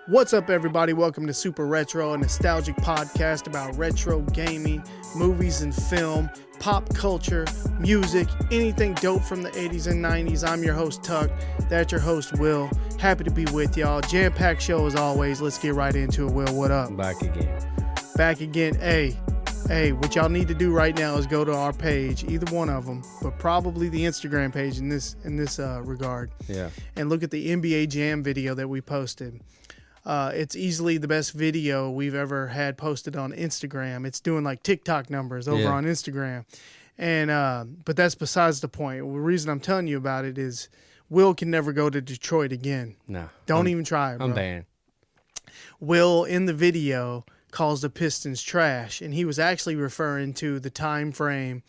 What's up, everybody? Welcome to Super Retro, a nostalgic podcast about retro gaming, movies and film, pop culture, music, anything dope from the 80s and 90s. I'm your host, Tuck. That's your host, Will. Happy to be with y'all. Jam-packed show as always. Let's get right into it, Will. What up? Back again. Back again. Hey, what y'all need to do right now is go to our page, either one of them, but probably the Instagram page in this regard. Yeah. And look at the NBA Jam video that we posted. It's easily the best video we've ever had posted on Instagram. It's doing like TikTok numbers over on Instagram. And but that's besides the point. The reason I'm telling you about it is Will can never go to Detroit again. No. Don't even try it, bro. I'm banned. Will, in the video, calls the Pistons trash, and he was actually referring to the time frame.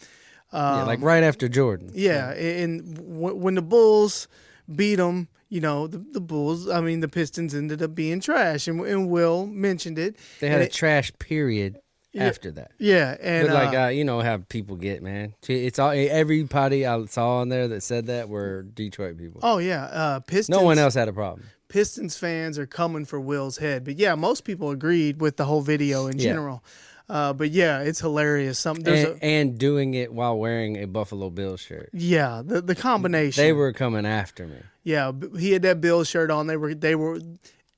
Like right after Jordan. Yeah, and when the Bulls beat them, you know, the Bulls, I mean, the Pistons ended up being trash, and Will mentioned it. They had a trash period after that. Yeah, and but you know how people get, man. It's all everybody I saw on there that said that were Detroit people. Oh yeah, Pistons. No one else had a problem. Pistons fans are coming for Will's head, but yeah, most people agreed with the whole video in general. But yeah, it's hilarious. And doing it while wearing a Buffalo Bills shirt. Yeah, the combination. They were coming after me. Yeah, he had that Bills shirt on. They were.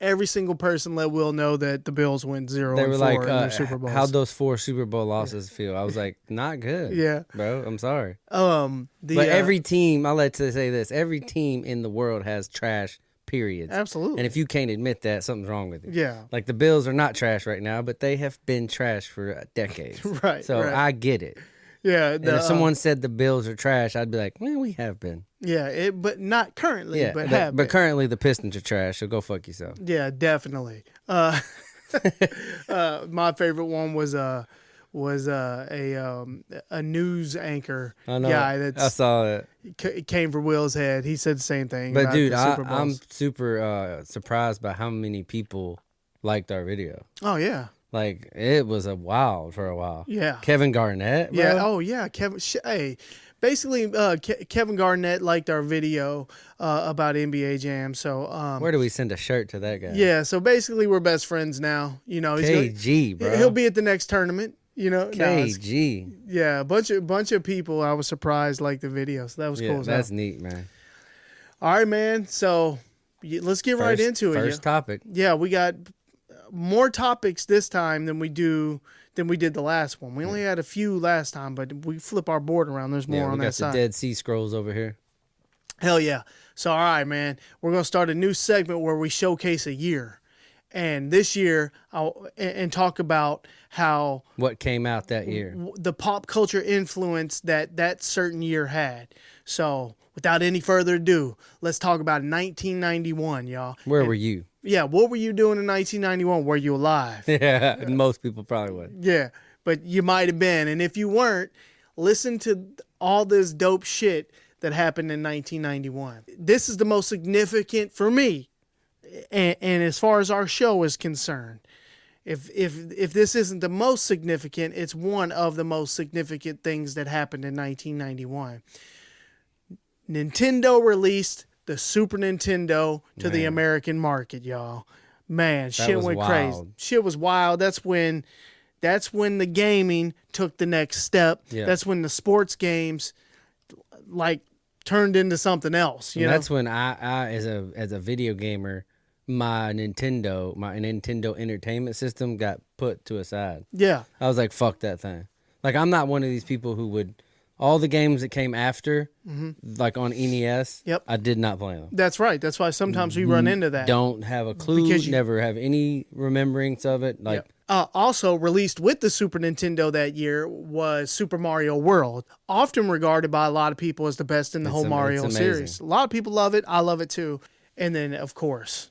Every single person let Will know that the Bills went 0-4 They were like, in their Super Bowls. how'd those 4 Super Bowl losses feel? I was like, not good. Yeah, bro, I'm sorry. But every team, I'll let you say this: every team in the world has trash periods. Absolutely. And if you can't admit that, something's wrong with you. Yeah. Like the Bills are not trash right now, but they have been trash for decades. Right. So I get it. Yeah. And if someone said the Bills are trash, I'd be like, well, we have been. Yeah, but not currently, but have been. But currently the Pistons are trash, so go fuck yourself. Yeah, definitely. My favorite one was a news anchor guy I saw it. Came for Will's head. He said the same thing. But about dude, the Super Bowls. I'm super surprised by how many people liked our video. Oh yeah. Like it was for a while. Yeah. Kevin Garnett. Bro. Yeah. Oh yeah. Basically, Kevin Garnett liked our video about NBA Jam. So where do we send a shirt to that guy? Yeah. So basically, we're best friends now. You know, bro. He'll be at the next tournament. You know, KG. Yeah, a bunch of people. I was surprised liked the video. So that was cool. That's neat, man. All right, man. So let's get right into it. First topic. Yeah, we got more topics this time than we did the last one. We only had a few last time, but we flip our board around. There's more on that side. We got the Dead Sea Scrolls over here. Hell yeah. So, all right, man. We're going to start a new segment where we showcase a year. And this year, and talk about how... What came out that year. The pop culture influence that certain year had. So, without any further ado, let's talk about 1991, y'all. Where were you? Yeah, what were you doing in 1991? Were you alive? Yeah, most people probably would. Yeah, but you might have been. And if you weren't, listen to all this dope shit that happened in 1991. This is the most significant for me. And as far as our show is concerned, if this isn't the most significant, it's one of the most significant things that happened in 1991. Nintendo released the Super Nintendo to the American market, y'all. Man, shit went crazy. Shit was wild. That's when the gaming took the next step. Yeah. That's when the sports games like turned into something else. You know? That's when I as a video gamer, my Nintendo Entertainment System got put to a side. Yeah. I was like, fuck that thing. Like, I'm not one of these people who would... All the games that came after, like on NES, I did not play them. That's right. That's why sometimes we run into that. Don't have a clue, because never have any remembrance of it. Like, also released with the Super Nintendo that year was Super Mario World, often regarded by a lot of people as the best in the whole Mario series. A lot of people love it. I love it too. And then, of course...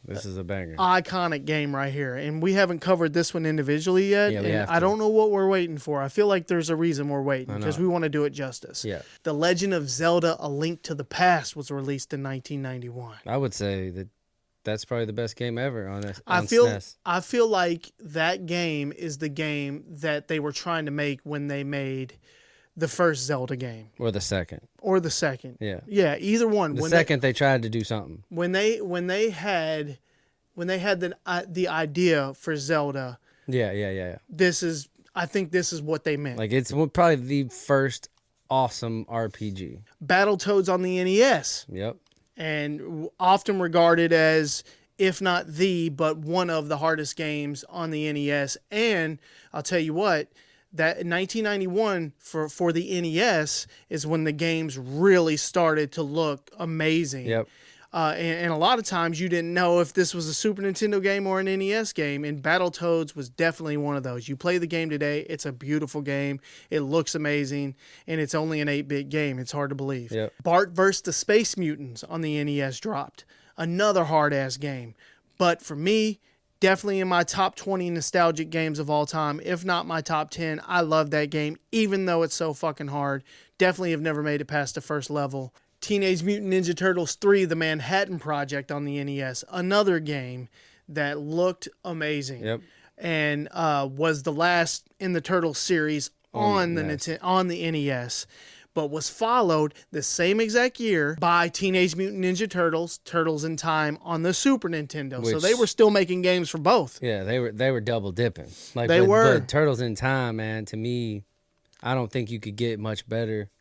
This is a banger. Iconic game right here. And we haven't covered this one individually yet. Yeah, we and have to. I don't know what we're waiting for. I feel like there's a reason we're waiting because we want to do it justice. Yeah. The Legend of Zelda A Link to the Past was released in 1991. I would say that's probably the best game ever on SNES. I feel like that game is the game that they were trying to make when they made the first Zelda game. Or the second. Yeah. Yeah. Yeah, either one. The second they tried to do something. When they had when they had the idea for Zelda, Yeah. I think this is what they meant. Like it's probably the first awesome RPG. Battletoads on the NES. Yep. And often regarded as, if not the, but one of the hardest games on the NES. And I'll tell you what, that in 1991 for the NES is when the games really started to look amazing. Yep. And a lot of times you didn't know if this was a Super Nintendo game or an NES game, and Battletoads was definitely one of those. You play the game today, it's a beautiful game, it looks amazing, and it's only an 8-bit game. It's hard to believe. Yep. Bart vs. the Space Mutants on the NES dropped. Another hard-ass game. But for me, definitely in my top 20 nostalgic games of all time, if not my top 10. I love that game, even though it's so fucking hard. Definitely have never made it past the first level. Teenage Mutant Ninja Turtles 3, The Manhattan Project on the NES. Another game that looked amazing. Yep. And was the last in the Turtles series on the NES. But was followed the same exact year by Teenage Mutant Ninja Turtles, Turtles in Time on the Super Nintendo. So they were still making games for both. Yeah, they were double dipping. Like they were. But Turtles in Time, man, to me, I don't think you could get much better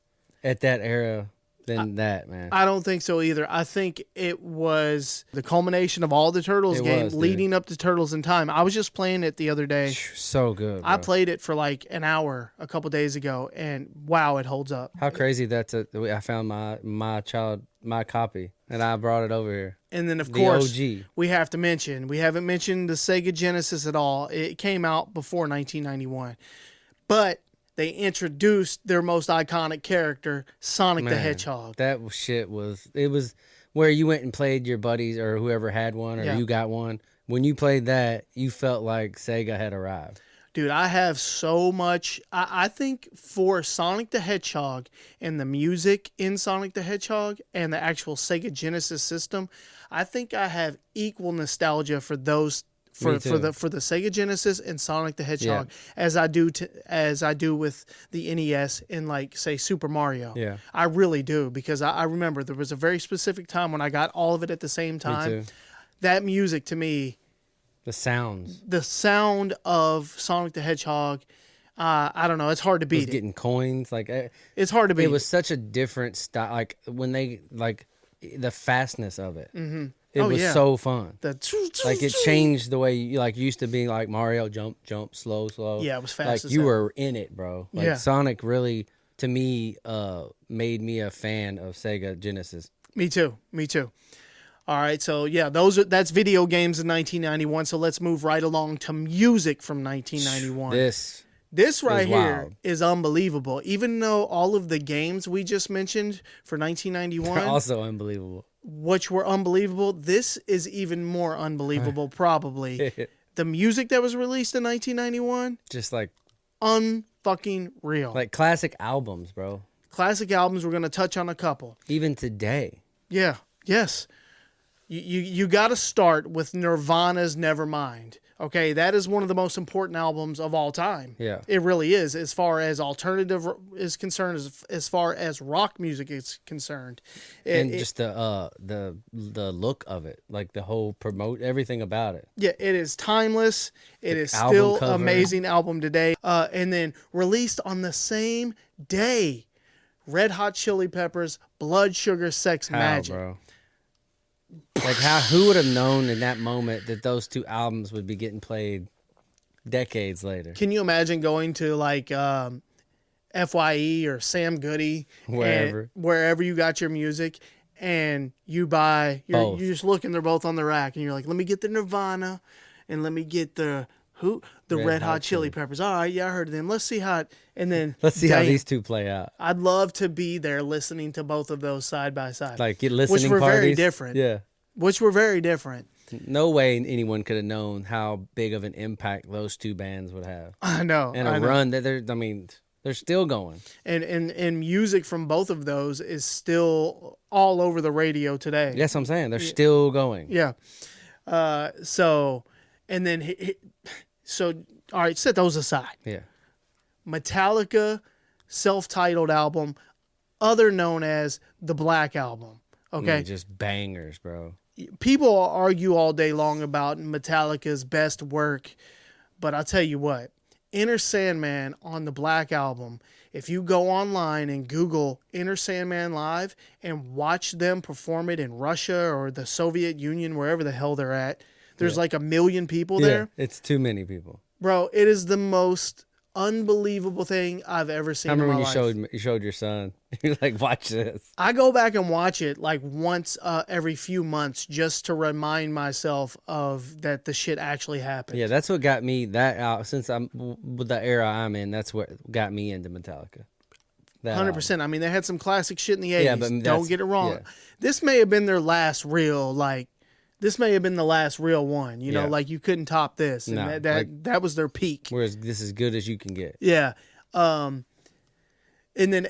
at that era than that, man. I don't think so either. I think it was the culmination of all the Turtles games leading up to Turtles in Time. I was just playing it the other day. So good, bro. I played it for like an hour a couple days ago, and wow, it holds up. How crazy I found my copy, and I brought it over here. And then, of course, OG. we haven't mentioned the Sega Genesis at all. It came out before 1991. But they introduced their most iconic character, Sonic the Hedgehog. That shit was where you went and played your buddies or whoever had one or you got one. When you played that, you felt like Sega had arrived. Dude, I have so much. I think for Sonic the Hedgehog and the music in Sonic the Hedgehog and the actual Sega Genesis system, I think I have equal nostalgia for those for the Sega Genesis and Sonic the Hedgehog as I do with the NES and like say Super Mario. Yeah, I really do, because I remember there was a very specific time when I got all of it at the same time. Me too. That music to me, the sound of Sonic the Hedgehog, I don't know, it's hard to beat. Getting coins, like it's hard to beat. It was such a different style, like when they the fastness of it. Mm-hmm. It was so fun. Like it changed the way you used to be like Mario jump, slow. Yeah, it was fast. Like you were in it, bro. Like Sonic really, to me, made me a fan of Sega Genesis. Me too. All right, so yeah, that's video games in 1991. So let's move right along to music from 1991. This right here is unbelievable. Even though all of the games we just mentioned for 1991 are also unbelievable, which were unbelievable, this is even more unbelievable, probably. The music that was released in 1991, just like unfucking real. Like classic albums, bro. Classic albums. We're gonna touch on a couple. Even today. Yeah. Yes. You got to start with Nirvana's Nevermind. Okay, that is one of the most important albums of all time. Yeah, it really is, as far as alternative is concerned, as far as rock music is concerned, just the look of it, like the whole everything about it. Yeah, it is timeless. It is still an amazing album today. And then released on the same day, Red Hot Chili Peppers, Blood Sugar Sex Magic. Bro? Like who would have known in that moment that those two albums would be getting played decades later? Can you imagine going to like FYE or Sam Goody, wherever you got your music, and you just look and they're both on the rack, and you're like, let me get the Nirvana, and let me get the Red Hot Chili Peppers. All right, yeah, I heard of them. Let's see how these two play out. I'd love to be there listening to both of those side by side. Like listening which were parties. Very different. Yeah. Which were very different. No way anyone could have known how big of an impact those two bands would have. I know. And run that they're still going. And music from both of those is still all over the radio today. Yes, I'm saying. They're still going. Yeah. So, all right, set those aside. Yeah. Metallica self-titled album, other known as the Black Album. Okay. Just bangers, bro. people argue all day long about Metallica's best work, but I'll tell you what, Enter Sandman on the Black Album, if you go online and Google Enter Sandman Live and watch them perform it in Russia or the Soviet Union, wherever the hell they're at, there's like 1 million people there. It's too many people. Bro, it is the most unbelievable thing I've ever seen. I remember in my when life. you showed your son. You're like, watch this. I go back and watch it like once every few months just to remind myself of that the shit actually happened. Yeah, that's what got me that out. Since I'm with the era I'm in, that's what got me into Metallica. 100%. I mean, they had some classic shit in the 80s. Yeah, but don't get it wrong. Yeah. This may have been their last real, this may have been the last real one. You know, like you couldn't top this. And No, that was their peak. Whereas this is good as you can get. Yeah. And then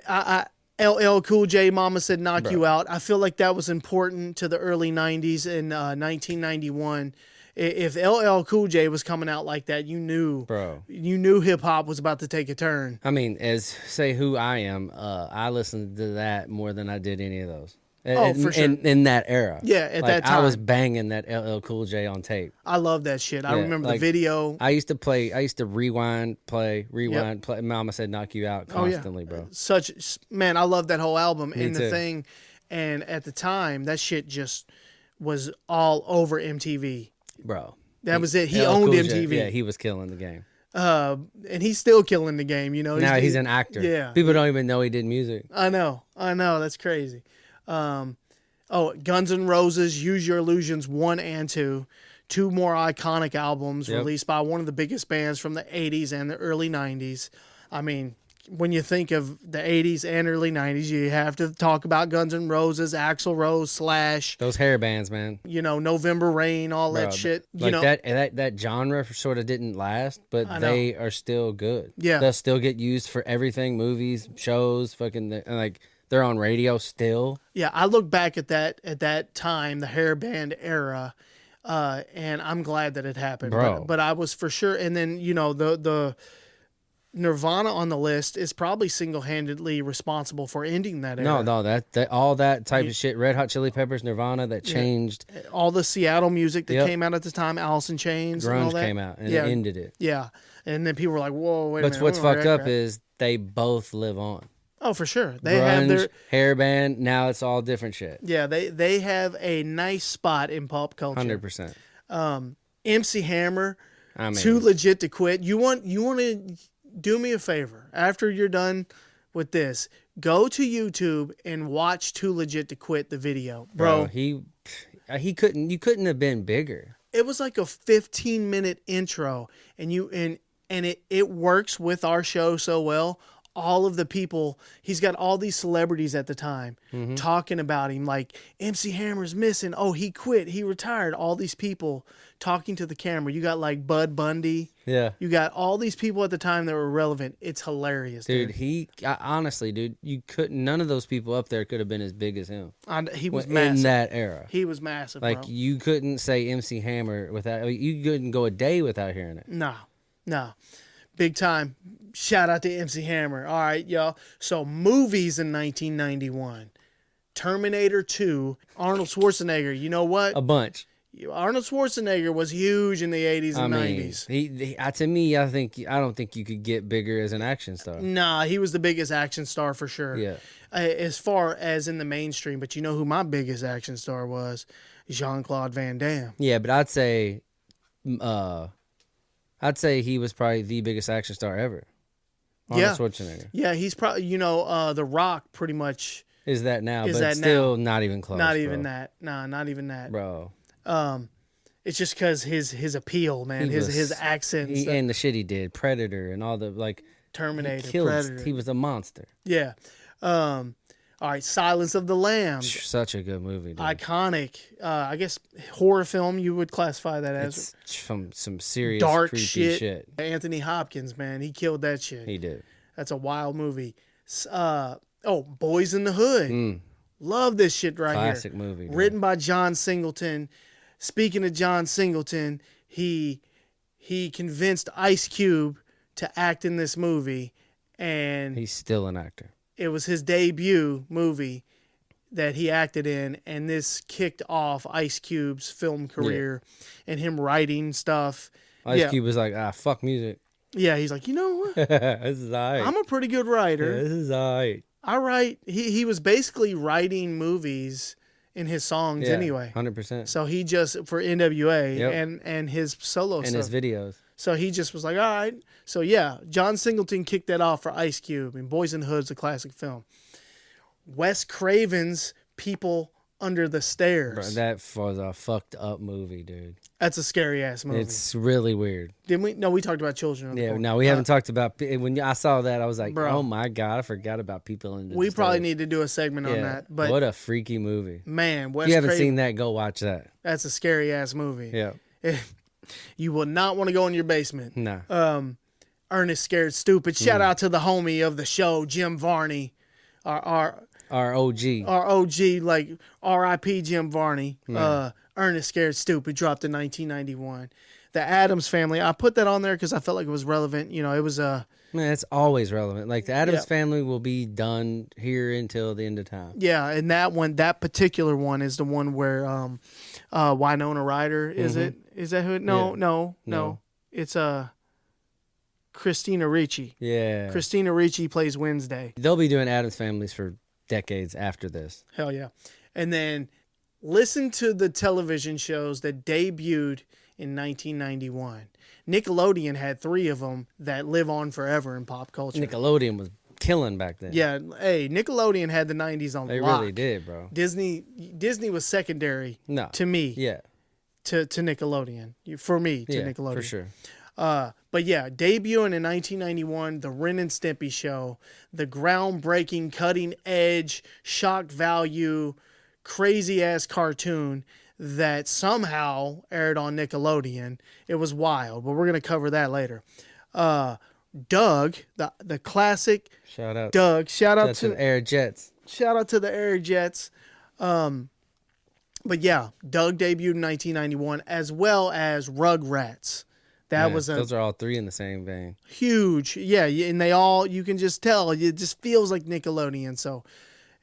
LL Cool J, Mama Said Knock You Out. I feel like that was important to the early 90s in 1991. If LL Cool J was coming out like that, you knew hip hop was about to take a turn. I mean, say who I am, I listened to that more than I did any of those. For sure. In that era. Yeah, at that time. I was banging that LL Cool J on tape. I love that shit. I remember the video. I used to rewind, play. Mama Said Knock You Out constantly, bro. Man, I love that whole album. Me too. The thing, and at the time, that shit just was all over MTV. Bro. That was it. He LL owned Cool MTV. J, yeah, he was killing the game. And he's still killing the game, you know. Now he's an actor. Yeah. People don't even know he did music. I know. That's crazy. Guns N' Roses, Use Your Illusions 1 and 2. Two more iconic albums released by one of the biggest bands from the 80s and the early 90s. I mean, when you think of the 80s and early 90s, you have to talk about Guns N' Roses, Axl Rose, Slash. Those hair bands, man. You know, November Rain, all that shit. That genre sort of didn't last, but they are still good. Yeah. They'll still get used for everything, movies, shows, they're on radio still. Yeah, I look back at that time, the hair band era, and I'm glad that it happened. Bro. But I was for sure, and then, you know, the Nirvana on the list is probably single-handedly responsible for ending that era. No, that all that type of shit, Red Hot Chili Peppers, Nirvana, that changed. All the Seattle music that came out at the time, Alice in Chains, grunge and all that. came out, and it ended it. Yeah, and then people were like, whoa, wait a minute. But what's fucked up is they both live on. Oh, for sure. They grunge, have their hair band. Now it's all different shit. Yeah, they have a nice spot in pop culture. 100%. MC Hammer, Too Legit to Quit. You want to do me a favor after you're done with this. Go to YouTube and watch Too Legit to Quit, the video, bro. You couldn't have been bigger. It was like a 15-minute intro, and it works with our show so well. All of the people, he's got all these celebrities at the time talking about him, like MC Hammer's missing. Oh, he quit. He retired. All these people talking to the camera. You got like Bud Bundy. Yeah. You got all these people at the time that were relevant. It's hilarious, dude. Honestly, dude, none of those people up there could have been as big as him. He was massive. In that era. He was massive, like, bro. you couldn't say MC Hammer you couldn't go a day without hearing it. No. Big time. Shout out to MC Hammer. All right, y'all. So, movies in 1991. Terminator 2. Arnold Schwarzenegger. You know what? A bunch. Arnold Schwarzenegger was huge in the 80s and 90s. To me, I don't think you could get bigger as an action star. Nah, he was the biggest action star for sure. Yeah. As far as in the mainstream. But you know who my biggest action star was? Jean-Claude Van Damme. Yeah, but I'd say he was probably the biggest action star ever. Arnold Schwarzenegger. Yeah, he's probably, The Rock pretty much is that now, but still not even close. Not even that. Nah, not even that. Bro. It's just because his appeal, man, his accent. And the shit he did, Predator and all the, Terminator, Predator. He was a monster. Yeah. All right, Silence of the Lambs. Such a good movie, dude. Iconic. I guess horror film you would classify that as. It's from some serious dark creepy shit. Anthony Hopkins, man, he killed that shit. He did. That's a wild movie. Boys in the Hood. Love this shit right here. Classic movie. Dude. Written by John Singleton. Speaking of John Singleton, he convinced Ice Cube to act in this movie, and he's still an actor. It was his debut movie, that he acted in, and this kicked off Ice Cube's film career and him writing stuff. Ice Cube was like, fuck music. Yeah, he's like, you know what? This is all right. I'm a pretty good writer. Yeah, this is all right. I write. He was basically writing movies in his songs anyway. 100%. So he just, for NWA and his solo and stuff. his videos. So he just was like, all right. So yeah, John Singleton kicked that off for Ice Cube, and Boys in the Hood's a classic film. Wes Craven's People Under the Stairs. Bro, that was a fucked up movie, dude. That's a scary ass movie. It's really weird. Didn't we? No, we talked about children. No, we haven't talked about. When I saw that, I was like, bro, oh my God, I forgot about People Under the Stairs. We probably need to do a segment on that. But what a freaky movie. Man, Wes if you haven't Craven, seen that, go watch that. That's a scary ass movie. Yeah. You will not want to go in your basement. No. Ernest Scared Stupid. Shout out to the homie of the show, Jim Varney. Our OG. Our OG, like R.I.P. Jim Varney. Yeah. Ernest Scared Stupid dropped in 1991. The Addams Family. I put that on there because I felt like it was relevant. You know, it was Man, it's always relevant. Like the Addams Family will be done here until the end of time. Yeah, and that particular one is the one where Winona Ryder, is it? Is that who? No. It's Christina Ricci. Yeah. Christina Ricci plays Wednesday. They'll be doing Addams Families for decades after this. Hell yeah. And then listen to the television shows that debuted in 1991. Nickelodeon had 3 of them that live on forever in pop culture. Nickelodeon was killing back then. Yeah, hey, Nickelodeon had the 90s on They lock. really did, bro. Disney was secondary to me. Yeah. To Nickelodeon. For me, to Nickelodeon. For sure. But yeah, debuting in 1991, the Ren and Stimpy Show, the groundbreaking, cutting edge, shock value, crazy ass cartoon that somehow aired on Nickelodeon. It was wild, but we're gonna cover that later. Doug, the classic. Shout out. Doug. Shout out to the Air Jets. Shout out to the Air Jets. But yeah, Doug debuted in 1991, as well as Rugrats. Those are all 3 in the same vein. Huge. Yeah, and they all, you can just tell, it just feels like Nickelodeon. So,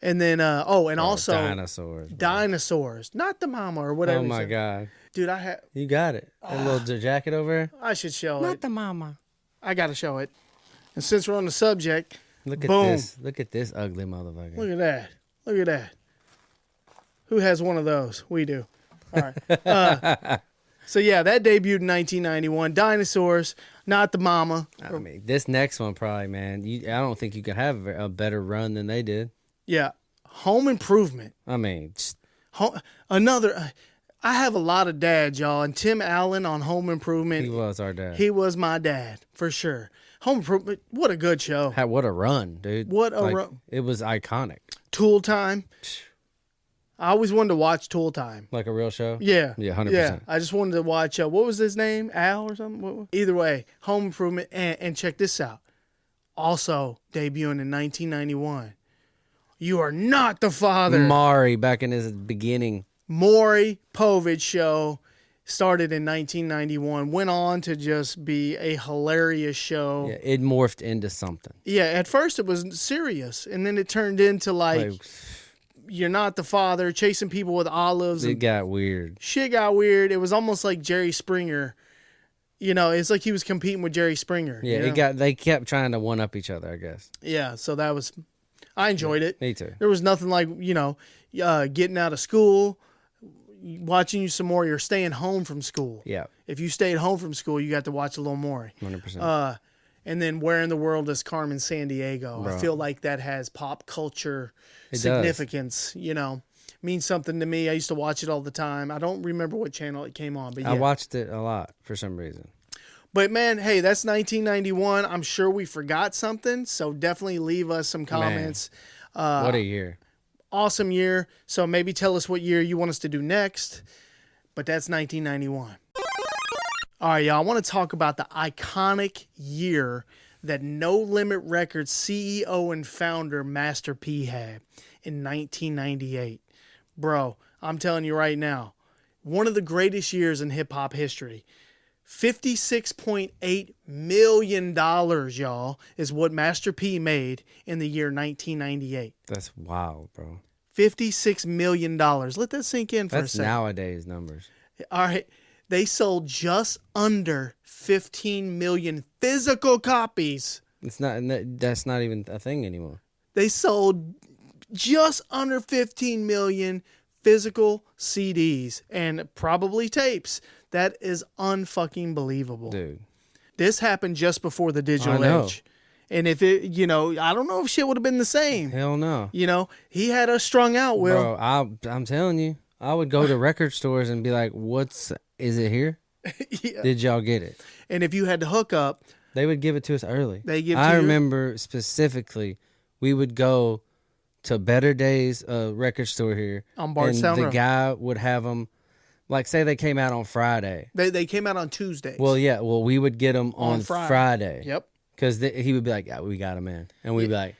and then, also Dinosaurs. Bro. Dinosaurs. Not the mama or whatever. Oh my God. Dude, You got it. A little jacket over here. I should show it. Not the mama. I got to show it. And since we're on the subject, look at boom. this. Look at this ugly motherfucker. Look at that. Look at that. Who has one of those? We do. All right. So yeah, that debuted in 1991. Dinosaurs, Not the Mama. I mean, this next one probably, man. I don't think you could have a better run than they did. Yeah, Home Improvement. I mean, another. I have a lot of dads, y'all, and Tim Allen on Home Improvement. He was our dad. He was my dad for sure. Home Improvement. What a good show. What a run, dude. What a run. It was iconic. Tool Time. I always wanted to watch Tool Time. Like a real show? Yeah. Yeah, 100%. Yeah. I just wanted to watch, what was his name? Al or something? Either way, Home Improvement. And check this out. Also debuting in 1991. You Are Not the Father. Maury back in his beginning. Maury Povich show started in 1991. Went on to just be a hilarious show. Yeah, it morphed into something. Yeah, at first it was serious. And then it turned into like You're Not the Father, chasing people with olives. It got weird. Shit got weird. It was almost like Jerry Springer. You know, it's like he was competing with Jerry Springer. Yeah, you know? They kept trying to one up each other, I guess. Yeah, so I enjoyed it. Me too. There was nothing like, getting out of school, watching you some more. You're staying home from school. Yeah. If you stayed home from school, you got to watch a little more. 100%. And then Where in the World is Carmen Sandiego? Bro. I feel like that has pop culture It significance, means something to me. I used to watch it all the time. I don't remember what channel it came on, but yeah. I watched it a lot for some reason. But man, hey, that's 1991. I'm sure we forgot something, so definitely leave us some comments. What a year. Awesome year. So maybe tell us what year you want us to do next. But that's 1991. All right, y'all. I want to talk about the iconic year that No Limit Records CEO and founder Master P had in 1998. Bro, I'm telling you right now, one of the greatest years in hip-hop history. $56.8 million, y'all, is what Master P made in the year 1998. That's wild, bro. $56 million. Let that sink in for a second. That's nowadays numbers. All right. They sold just under 15 million physical copies. That's not even a thing anymore. They sold just under 15 million physical CDs and probably tapes. That is unfucking believable. Dude. This happened just before the digital age. And if it, I don't know if shit would have been the same. Hell no. He had us strung out, Will. Bro, I'm telling you, I would go to record stores and be like, is it here? Yeah. Did y'all get it? And if you had to hook up, they would give it to us early. I remember specifically, we would go to Better Days record store here. On Bardstown and Road. The guy would have them, like say they came out on Friday. They came out on Tuesdays. Well, yeah. Well, we would get them on Friday. Yep. Because he would be like, yeah, we got them in. And we'd be like.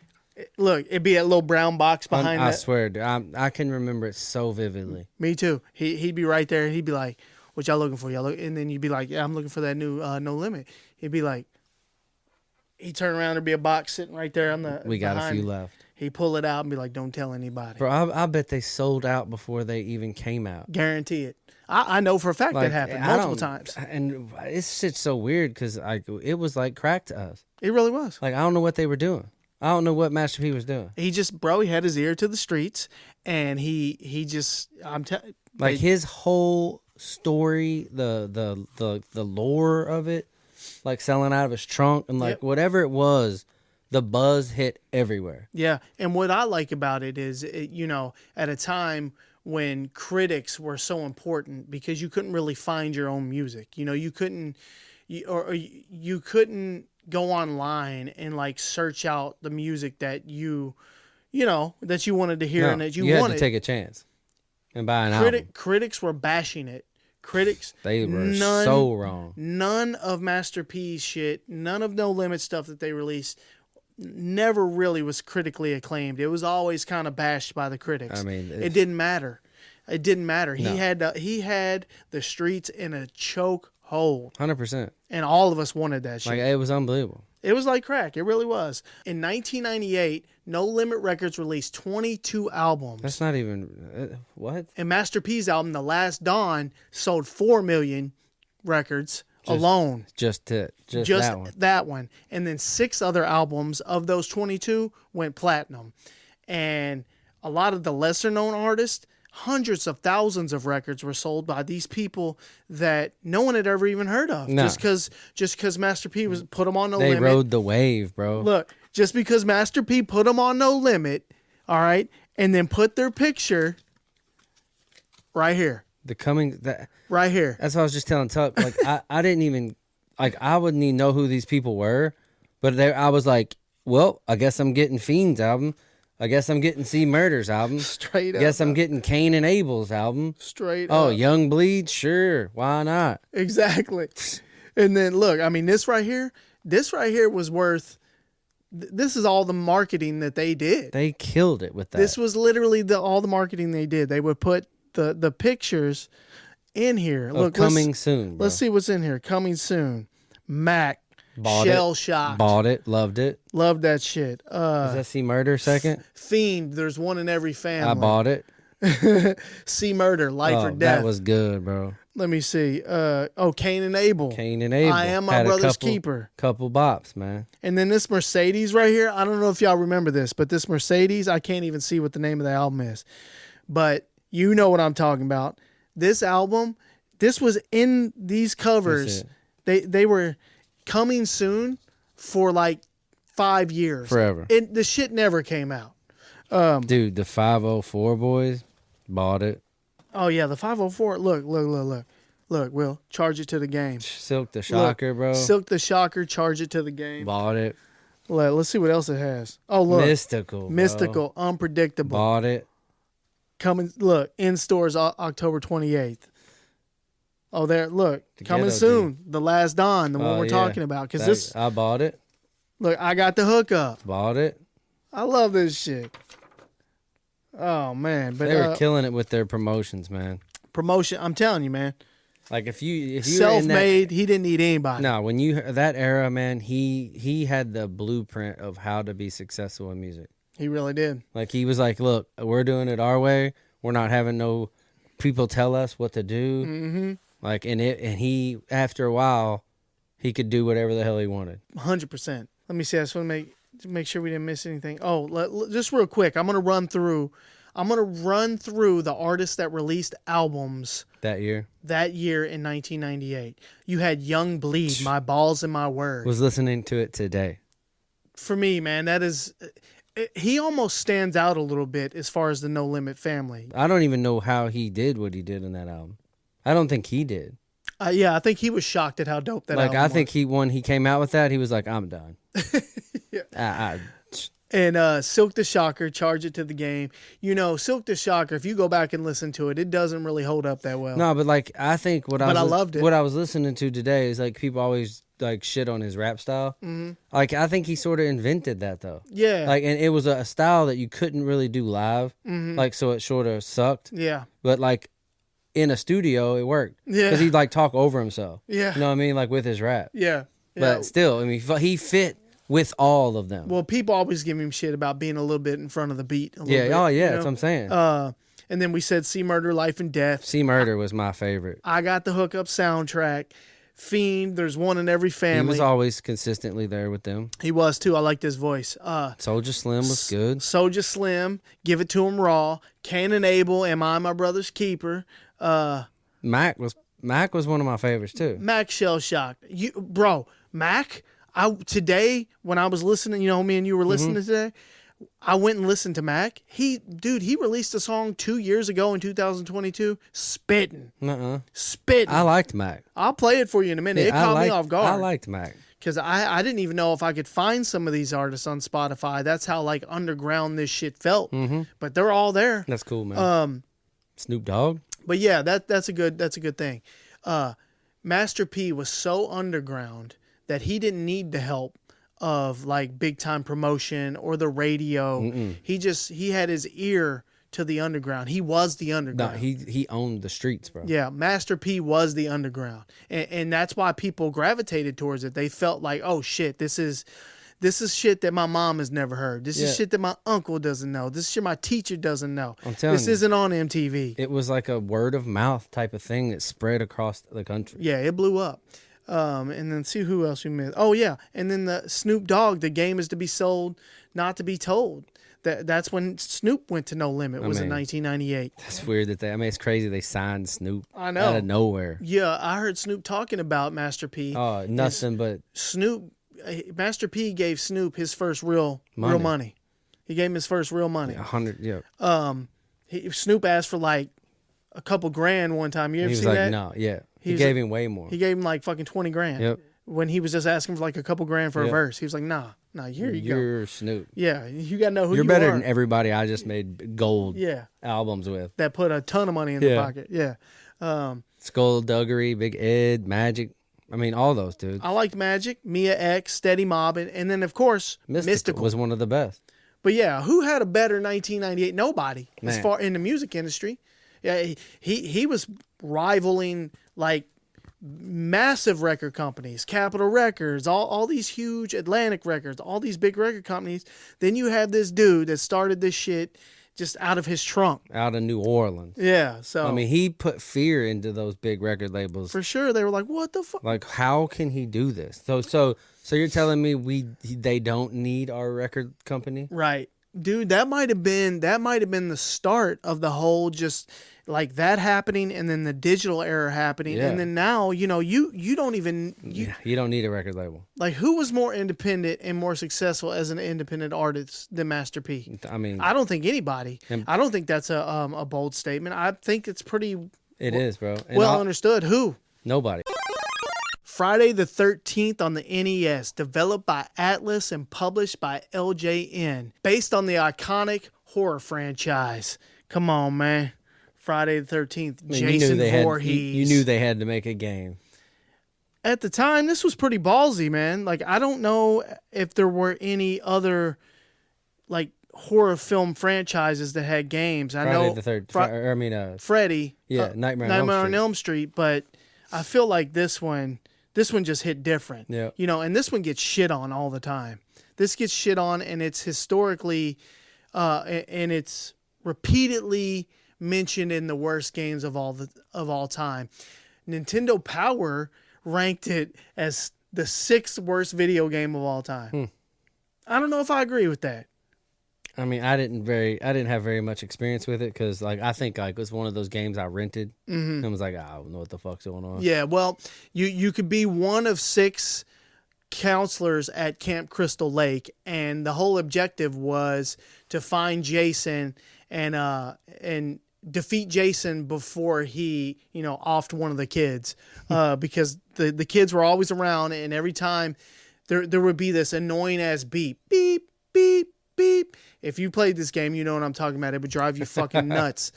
Look, it'd be a little brown box behind I swear, dude, I can remember it so vividly. Me too. He'd be right there. He'd be like, what y'all looking for? And then you'd be like, yeah, I'm looking for that new No Limit. He'd be like, he'd turn around, there'd be a box sitting right there on the We got a few left. He'd pull it out and be like, don't tell anybody. Bro, I bet they sold out before they even came out. Guarantee it. I know for a fact that happened multiple times. And it's shit's so weird because it was like crack to us. It really was. Like, I don't know what they were doing. I don't know what Master P was doing. He had his ear to the streets, and he just, his whole story, the lore of it, like selling out of his trunk and whatever it was, the buzz hit everywhere. Yeah, and what I like about it is, at a time when critics were so important because you couldn't really find your own music. You couldn't go online and like search out the music that you wanted to hear and that you wanted. Had to take a chance and buy an album. Critics were bashing it. Critics, they were so wrong. None of Master P's shit, none of No Limit stuff that they released never really was critically acclaimed. It was always kind of bashed by the critics. I mean, it didn't matter. It didn't matter. No. He had the streets in a choke hold. 100%. And all of us wanted that shit. Like, it was unbelievable. It was like crack. It really was. In 1998, No Limit Records released 22 albums. That's not even... what? And Master P's album, The Last Dawn, sold 4 million records alone. Just that one. And then 6 other albums of those 22 went platinum. And a lot of the lesser-known artists... hundreds of thousands of records were sold by these people that no one had ever even heard of. No. Just because Master P was put them on No Limit. They rode the wave, bro. Look, just because Master P put them on No Limit, all right, and then put their picture right here. Right here. That's what I was just telling Tuck. Like, I didn't even, like, I wouldn't even know who these people were, but I was like, well, I guess I'm getting Fiend's album. I guess I'm getting C Murder's album. Straight up. Guess I'm getting Cain and Abel's album. Straight up. Oh, Young Bleed? Sure. Why not? Exactly. And then, look, I mean, this right here was worth... This is all the marketing that they did. They killed it with that. This was literally all the marketing they did. They would put the pictures in here. Look, coming soon, bro. Let's see what's in here. Coming soon. Mac. Bought Shell it. Shocked. Bought it. Loved it. Loved that shit. Is that C Murder second? Fiend. There's one in every family. I bought it. C Murder. Life or Death. That was good, bro. Let me see. Cain and Abel. Cain and Abel. I Am My Brother's Keeper. Couple bops, man. And then this Mercedes right here. I don't know if y'all remember this, but this Mercedes, I can't even see what the name of the album is. But you know what I'm talking about. This album, this was in these covers. They were coming soon for like 5 years. Forever. The shit never came out. Dude, the 504 boys bought it. Oh, yeah, the 504. Look. Look, Will, charge it to the game. Silk the Shocker, bro. Silk the Shocker, charge it to the game. Bought it. Let's see what else it has. Oh, look. Mystical, bro. Unpredictable. Bought it. In stores October 28th. Oh, there, look. Coming soon. The Last Dawn, the one we're talking about. I bought it. Look, I got the hookup. Bought it. I love this shit. Oh, man. But they were killing it with their promotions, man. Promotion, I'm telling you, man. Like, if you self-made, he didn't need anybody. No, when that era, man, he had the blueprint of how to be successful in music. He really did. Like, he was like, look, we're doing it our way. We're not having no people tell us what to do. Mm-hmm. Like, and he, after a while, he could do whatever the hell he wanted. 100%. Let me see. I just want to make sure we didn't miss anything. Oh, just real quick. I'm going to run through the artists that released albums that year in 1998. You had Young Bleed, My Balls and My Word. Was listening to it today. For me, man, that is... He almost stands out a little bit as far as the No Limit family. I don't even know how he did what he did in that album. I don't think he did. Yeah, I think he was shocked at how dope that album was. I think when he came out with that, he was like, I'm done. Yeah. And Silk the Shocker, Charge It to the Game. You know, Silk the Shocker, if you go back and listen to it, it doesn't really hold up that well. No, but like, I think I loved it. What I was listening to today is like, people always like shit on his rap style. Mm-hmm. Like, I think he sort of invented that though. Yeah. Like, and it was a style that you couldn't really do live. Mm-hmm. Like, so it sort of sucked. Yeah. But like, in a studio, it worked. Yeah. Because he'd like talk over himself. Yeah. You know what I mean? Like, with his rap. Yeah. But still, I mean, he fit with all of them. Well, people always give him shit about being a little bit in front of the beat. Yeah. Bit, oh, yeah. You know? That's what I'm saying. And then we said See Murder, Life and Death. See Murder was my favorite. I Got the Hookup soundtrack. Fiend, There's One in Every Family. He was always consistently there with them. He was too. I liked his voice. Soldier Slim was good. Soldier Slim, Give It to Him Raw. Cain and Abel, Am I My Brother's Keeper? Mac was one of my favorites too. Mac Shell Shocked. Mac. Today when I was listening, you know, me and you were listening today. I went and listened to Mac. He released a song 2 years ago in 2022. Spitting. Spitting. I liked Mac. I'll play it for you in a minute. Yeah, it caught me off guard. I liked Mac. Because I didn't even know if I could find some of these artists on Spotify. That's how like underground this shit felt. Mm-hmm. But they're all there. That's cool, man. Snoop Dogg. But yeah, that's a good thing. Master P was so underground that he didn't need the help of like big time promotion or the radio. Mm-mm. He had his ear to the underground. He was the underground. No, he owned the streets, bro. Yeah, Master P was the underground. And that's why people gravitated towards it. They felt like, oh shit, this is shit that my mom has never heard. This is shit that my uncle doesn't know. This is shit my teacher doesn't know. I'm telling you. This isn't on MTV. It was like a word of mouth type of thing that spread across the country. Yeah, it blew up. And then see who else we missed. Oh yeah, and then the Snoop Dogg, The Game Is to Be Sold, Not to Be Told. That's when Snoop went to No Limit. In 1998. That's weird it's crazy they signed Snoop. I know. Out of nowhere. Yeah, I heard Snoop talking about Master P. Oh, nothing but Master P gave Snoop his first real money. He gave him his first real money. 100, yeah. Snoop asked for like a couple grand one time. You ever seen that? No, yeah. He gave him way more. He gave him like fucking 20 grand. Yep. When he was just asking for like a couple grand for a verse. He was like, nah, here you go. You're Snoop. Yeah, you got to know who you're better than everybody I just made gold albums with. That put a ton of money in the pocket. Yeah. Skullduggery, Big Ed, Magic. I mean, all those dudes. I liked Magic, Mia X, Steady Mob, and then, of course, Mystical was one of the best. But yeah, who had a better 1998? Nobody, as far in the music industry. Yeah, he was rivaling like massive record companies, Capitol Records, all these huge Atlantic Records, all these big record companies. Then you have this dude that started this shit just out of his trunk. Out of New Orleans. Yeah, so. I mean, he put fear into those big record labels. For sure. They were like, what the fuck? Like, how can he do this? So you're telling me they don't need our record company? Right. Dude, that might have been the start of the whole just like that happening, and then the digital era happening, and then now you don't even you don't need a record label. Like, who was more independent and more successful as an independent artist than Master P? I mean, I don't think anybody. I don't think that's a bold statement. I think it's pretty. It is, bro. And well understood. Who? Nobody. Friday the 13th on the NES, developed by Atlas and published by LJN, based on the iconic horror franchise. Come on, man. Friday the 13th, Jason Voorhees. You knew they had to make a game. At the time, this was pretty ballsy, man. Like, I don't know if there were any other, like, horror film franchises that had games. I know the 13th. Freddy. Yeah, Nightmare on Elm Street. But I feel like this one just hit different. Yeah. You know, and this one gets shit on all the time. This gets shit on, and it's historically and it's repeatedly mentioned in the worst games of all time. Nintendo Power ranked it as the 6th worst video game of all time. I don't know if I agree with that. I mean, I didn't have very much experience with it because, like, I think like it was one of those games I rented and was like, I don't know what the fuck's going on. Yeah, well, you could be one of 6 counselors at Camp Crystal Lake, and the whole objective was to find Jason and defeat Jason before he, offed one of the kids, because the kids were always around, and every time there would be this annoying ass beep, beep, beep, beep. If you played this game, you know what I'm talking about. It would drive you fucking nuts.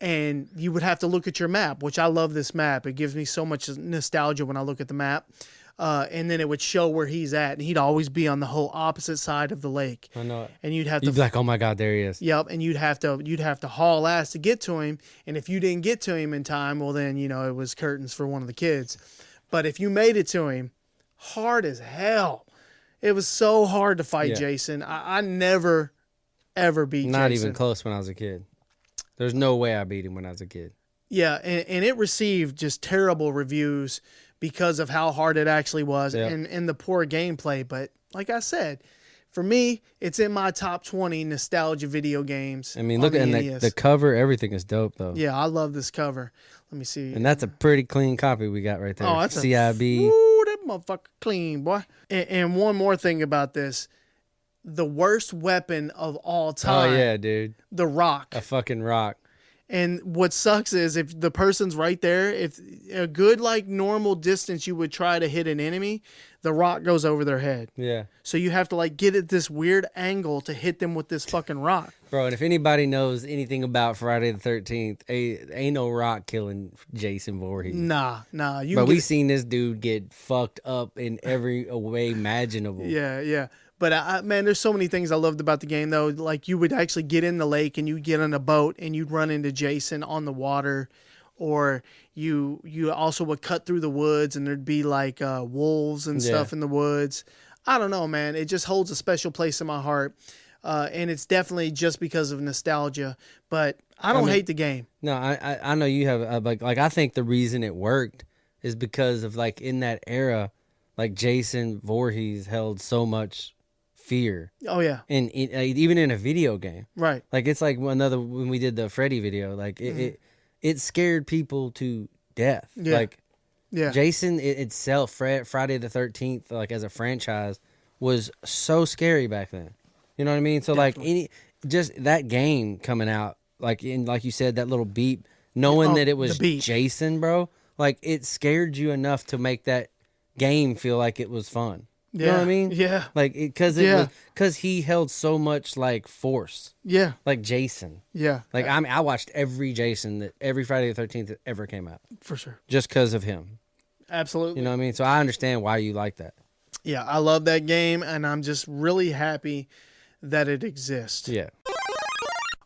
And you would have to look at your map, which I love this map. It gives me so much nostalgia when I look at the map. And then it would show where he's at. And he'd always be on the whole opposite side of the lake. I know it. And you'd be like, oh my God, there he is. Yep. And you'd have to haul ass to get to him. And if you didn't get to him in time, well then, it was curtains for one of the kids. But if you made it to him, hard as hell. It was so hard to fight Jason. I never, ever beat Jason. Not even close when I was a kid. There's no way I beat him when I was a kid. Yeah, and it received just terrible reviews because of how hard it actually was and the poor gameplay. But like I said, for me, it's in my top 20 nostalgia video games. I mean, look at the cover. Everything is dope, though. Yeah, I love this cover. Let me see. And that's a pretty clean copy we got right there. Oh, that's CIB. Ooh, that motherfucker clean, boy. And one more thing about this. The worst weapon of all time. Oh, yeah, dude. The rock. A fucking rock. And what sucks is if the person's right there, if a good, normal distance you would try to hit an enemy, the rock goes over their head. Yeah. So you have to, get at this weird angle to hit them with this fucking rock. Bro, and if anybody knows anything about Friday the 13th, ain't no rock killing Jason Voorhees. Nah. But we seen this dude get fucked up in every way imaginable. Yeah. But, man, there's so many things I loved about the game, though. Like, you would actually get in the lake and you'd get on a boat and you'd run into Jason on the water. Or you also would cut through the woods and there'd be, wolves and stuff in the woods. I don't know, man. It just holds a special place in my heart. And it's definitely just because of nostalgia. But I don't hate the game. No, I know you have, I think the reason it worked is because of, in that era, Jason Voorhees held so much fear. Oh yeah. And even in a video game. Right. It's when we did the Freddy video, it scared people to death. Yeah. Jason itself, Friday the 13th, as a franchise, was so scary back then. You know what I mean? So just that game coming out, like you said, that little beep, knowing that it was Jason, bro, it scared you enough to make that game feel like it was fun. You know what I mean? Yeah. Because he held so much force. Yeah. Like Jason. Yeah. I watched every Friday the 13th that ever came out. For sure. Just because of him. Absolutely. You know what I mean? So I understand why you like that. Yeah, I love that game, and I'm just really happy that it exists. Yeah.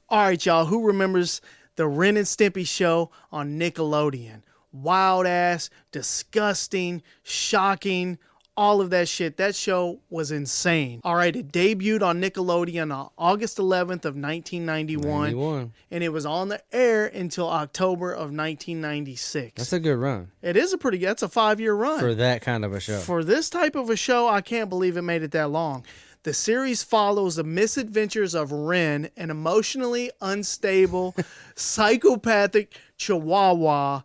All right, y'all. Who remembers the Ren and Stimpy Show on Nickelodeon? Wild ass, disgusting, shocking, all of that shit. That show was insane. All right, it debuted on Nickelodeon on August 11th of 1991. And it was on the air until October of 1996. That's a good run. It is that's a 5-year run. For that kind of a show. For this type of a show, I can't believe it made it that long. The series follows the misadventures of Ren, an emotionally unstable, psychopathic chihuahua,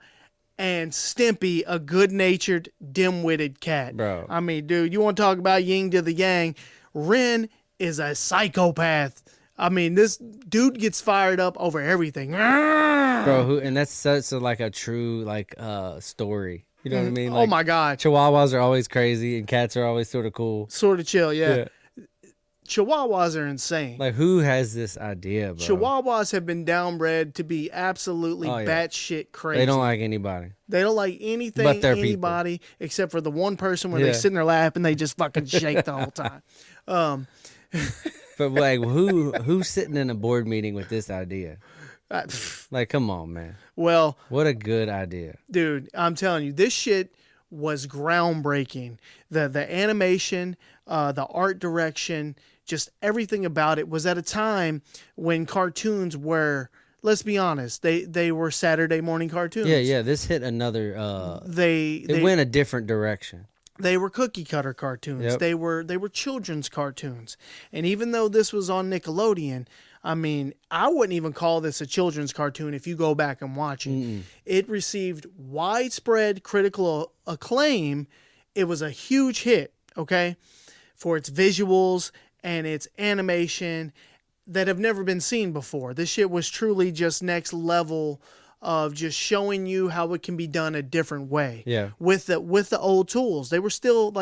and Stimpy, a good-natured, dim-witted cat. Bro. I mean, dude, you want to talk about yin to the yang? Ren is a psychopath. I mean, this dude gets fired up over everything. Bro, and that's such a true, story. You know what I mean? Oh, my God. Chihuahuas are always crazy, and cats are always sort of cool. Sort of chill, yeah. Chihuahuas are insane. Who has this idea, bro? Chihuahuas have been downbred to be absolutely batshit crazy. They don't like anybody. They don't like anything, but anybody, people. Except for the one person where they sit in their lap and they just fucking shake the whole time. But who's sitting in a board meeting with this idea? Come on, man. Well, what a good idea, dude. I'm telling you, this shit was groundbreaking. The animation, the art direction, just everything about it was at a time when cartoons were, let's be honest, they were Saturday morning cartoons. Yeah. This hit another. It went a different direction. They were cookie cutter cartoons. Yep. They were children's cartoons. And even though this was on Nickelodeon, I mean, I wouldn't even call this a children's cartoon if you go back and watch it. Mm-mm. It received widespread critical acclaim. It was a huge hit, okay, for its visuals and its animation that have never been seen before. This shit was truly just next level of just showing you how it can be done a different way. Yeah. With the old tools. They were still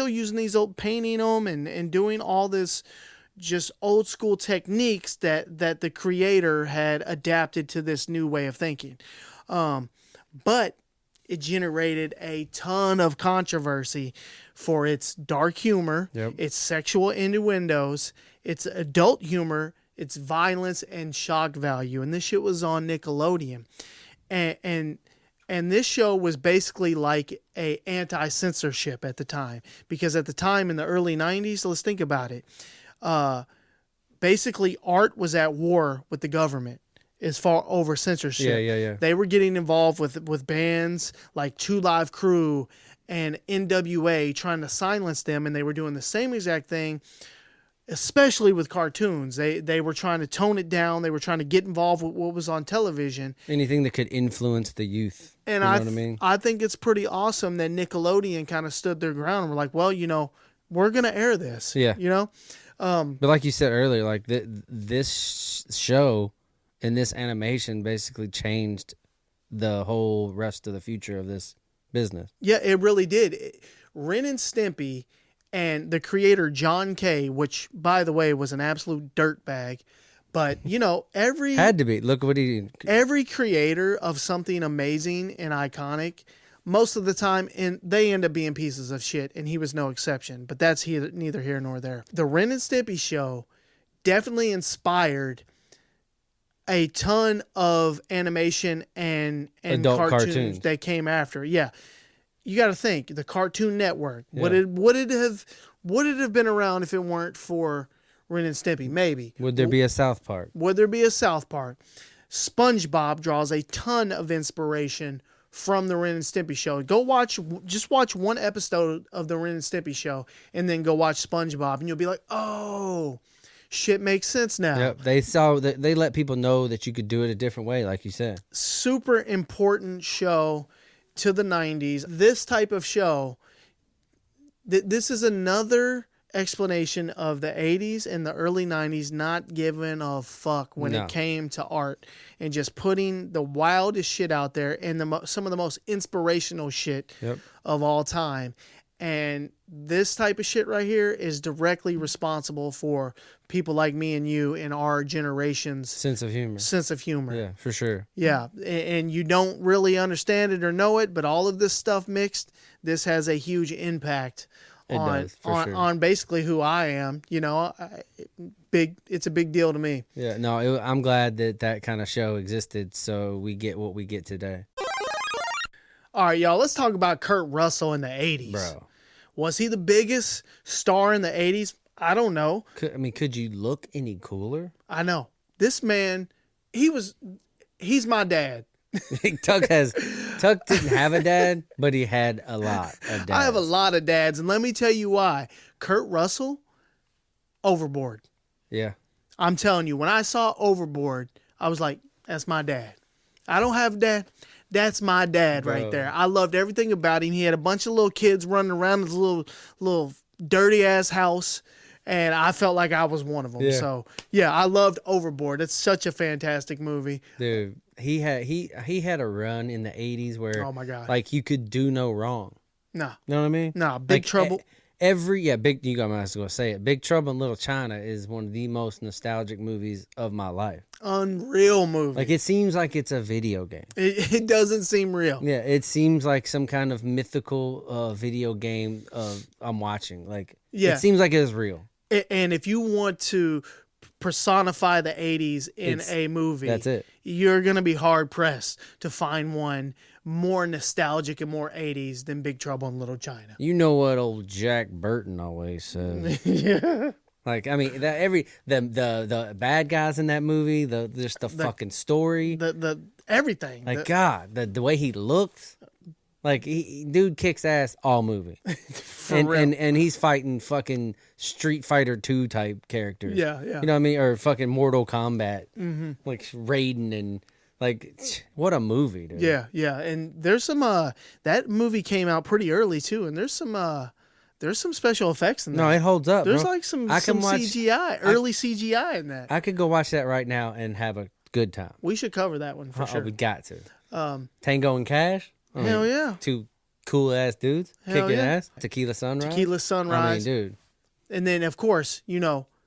using these old, painting them and doing all this just old school techniques that the creator had adapted to this new way of thinking. But it generated a ton of controversy for its dark humor, its sexual innuendos, its adult humor, its violence and shock value. And this shit was on Nickelodeon. And this show was basically like a anti-censorship at the time. Because at the time in the early 90s, let's think about it. Basically, art was at war with the government as far over censorship. Yeah. They were getting involved with bands like Two Live Crew and NWA trying to silence them. And they were doing the same exact thing, especially with cartoons. They were trying to tone it down. They were trying to get involved with what was on television. Anything that could influence the youth. And you know what I mean? I think it's pretty awesome that Nickelodeon kind of stood their ground and were like, well, we're going to air this. Yeah. But like you said earlier, like this show and this animation basically changed the whole rest of the future of this business. Yeah, it really did. Ren and Stimpy and the creator John Kay, which by the way was an absolute dirtbag, but every had to be. Look what he. Every creator of something amazing and iconic, most of the time, they end up being pieces of shit, and he was no exception. But that's neither here nor there. The Ren and Stimpy Show definitely inspired a ton of animation and adult cartoons that came after. Yeah. You got to think, the Cartoon Network. Yeah. Would it have been around if it weren't for Ren and Stimpy? Maybe. Would there be a South Park? Would there be a South Park? SpongeBob draws a ton of inspiration from the Ren and Stimpy Show. Just watch one episode of the Ren and Stimpy Show, and then go watch SpongeBob, and you'll be like, oh, shit makes sense now. Yep. They let people know that you could do it a different way, like you said. Super important show to the 90s. This type of show, this is another explanation of the 80s and the early 90s not giving a fuck when it came to art and just putting the wildest shit out there and some of the most inspirational shit of all time. And this type of shit right here is directly responsible for people like me and you in our generation's sense of humor. Yeah, for sure. Yeah, and you don't really understand it or know it, but all of this stuff mixed, this has a huge impact on basically who I am. It's a big deal to me. Yeah, no, I'm glad that kind of show existed, so we get what we get today. All right, y'all, let's talk about Kurt Russell in the 80s. Bro. Was he the biggest star in the 80s? I don't know. Could you look any cooler? I know. This man, he's my dad. Tuck didn't have a dad, but he had a lot of dads. I have a lot of dads, and let me tell you why. Kurt Russell, Overboard. Yeah. I'm telling you, when I saw Overboard, I was like, that's my dad. I don't have a dad. That's my dad right there. I loved everything about him. He had a bunch of little kids running around his little dirty ass house, and I felt like I was one of them. Yeah. So yeah, I loved Overboard. It's such a fantastic movie. Dude, he had a run in the 80s where, oh my God, like, you could do no wrong. No. You know what I mean? No, Big Trouble. You got to go say it. Big Trouble in Little China is one of the most nostalgic movies of my life. Unreal movie. Like, it seems like it's a video game. It doesn't seem real. Yeah, it seems like some kind of mythical video game I'm watching. Like, it seems like it's real. And if you want to personify the 80s in a movie, that's it. You're going to be hard pressed to find one more nostalgic and more 80s than Big Trouble in Little China. You know what old Jack Burton always says. Yeah. Like, I mean, the bad guys in that movie, the fucking story, the everything. like God, the way he looks, like dude kicks ass all movie, and he's fighting fucking Street Fighter 2 type characters. Yeah. You know what I mean, or fucking Mortal Kombat, like Raiden and like what a movie, dude. Yeah, and there's some that movie came out pretty early too, and there's some special effects in that. No, it holds up. There's bro. like some watch, CGI, early CGI in that. I could go watch that right now and have a good time. We should cover that one for sure. We got to. Tango and Cash. Hell yeah. Two cool ass dudes Hell kicking yeah. ass. Tequila Sunrise. Tequila Sunrise. I mean, dude. And then of course,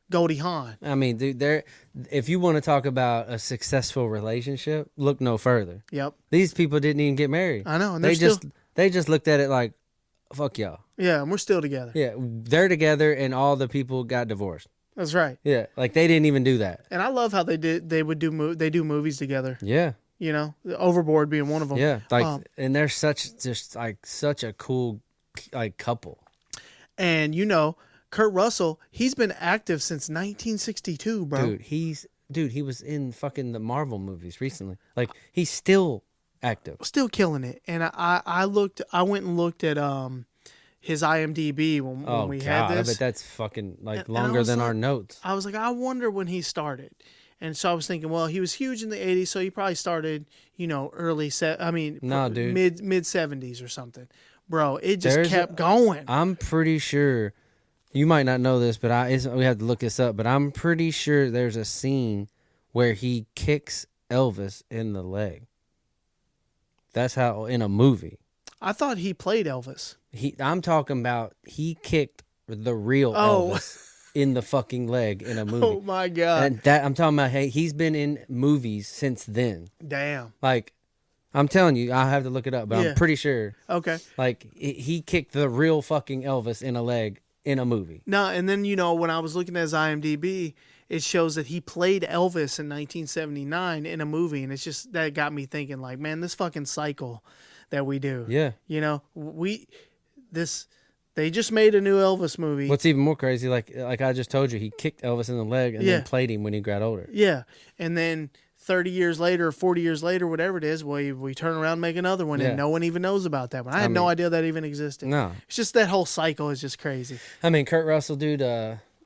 Goldie Hawn. I mean, dude, if you want to talk about a successful relationship, look no further. Yep. These people didn't even get married. I know, and they just looked at it like, fuck y'all. Yeah, and we're still together. Yeah, they're together, and all the people got divorced. That's right. Yeah, like they didn't even do that. And I love how they do movies together. Yeah. Overboard being one of them. Yeah, like, and they're such a cool like couple. And Kurt Russell, he's been active since 1962, bro. Dude, he was in fucking the Marvel movies recently. Like, he's still active. Still killing it. And I went and looked at his IMDb when we had this. I bet that's fucking like longer than our notes. I was like, I wonder when he started. And so I was thinking, well, he was huge in the 80s, so he probably started, early mid 70s or something. Bro, it just kept going. I'm pretty sure, you might not know this, but we have to look this up, but I'm pretty sure there's a scene where he kicks Elvis in the leg. That's how, in a movie. I thought he played Elvis. I'm talking about he kicked the real Elvis in the fucking leg in a movie. Oh my God. And that I'm talking about, hey, he's been in movies since then. Damn. Like, I'm telling you, I have to look it up, but I'm pretty sure. Okay. Like, he kicked the real fucking Elvis in a leg in a movie. No, and then, when I was looking at his IMDb, it shows that he played Elvis in 1979 in a movie, and it's just, that got me thinking, like, man, this fucking cycle that we do. Yeah. They just made a new Elvis movie. What's even more crazy, like I just told you, he kicked Elvis in the leg and then played him when he got older. Yeah, and then 30 years later, 40 years later, whatever it is, we turn around and make another one, and no one even knows about that one. I had no idea that even existed. No. It's just that whole cycle is just crazy. I mean, Kurt Russell, dude,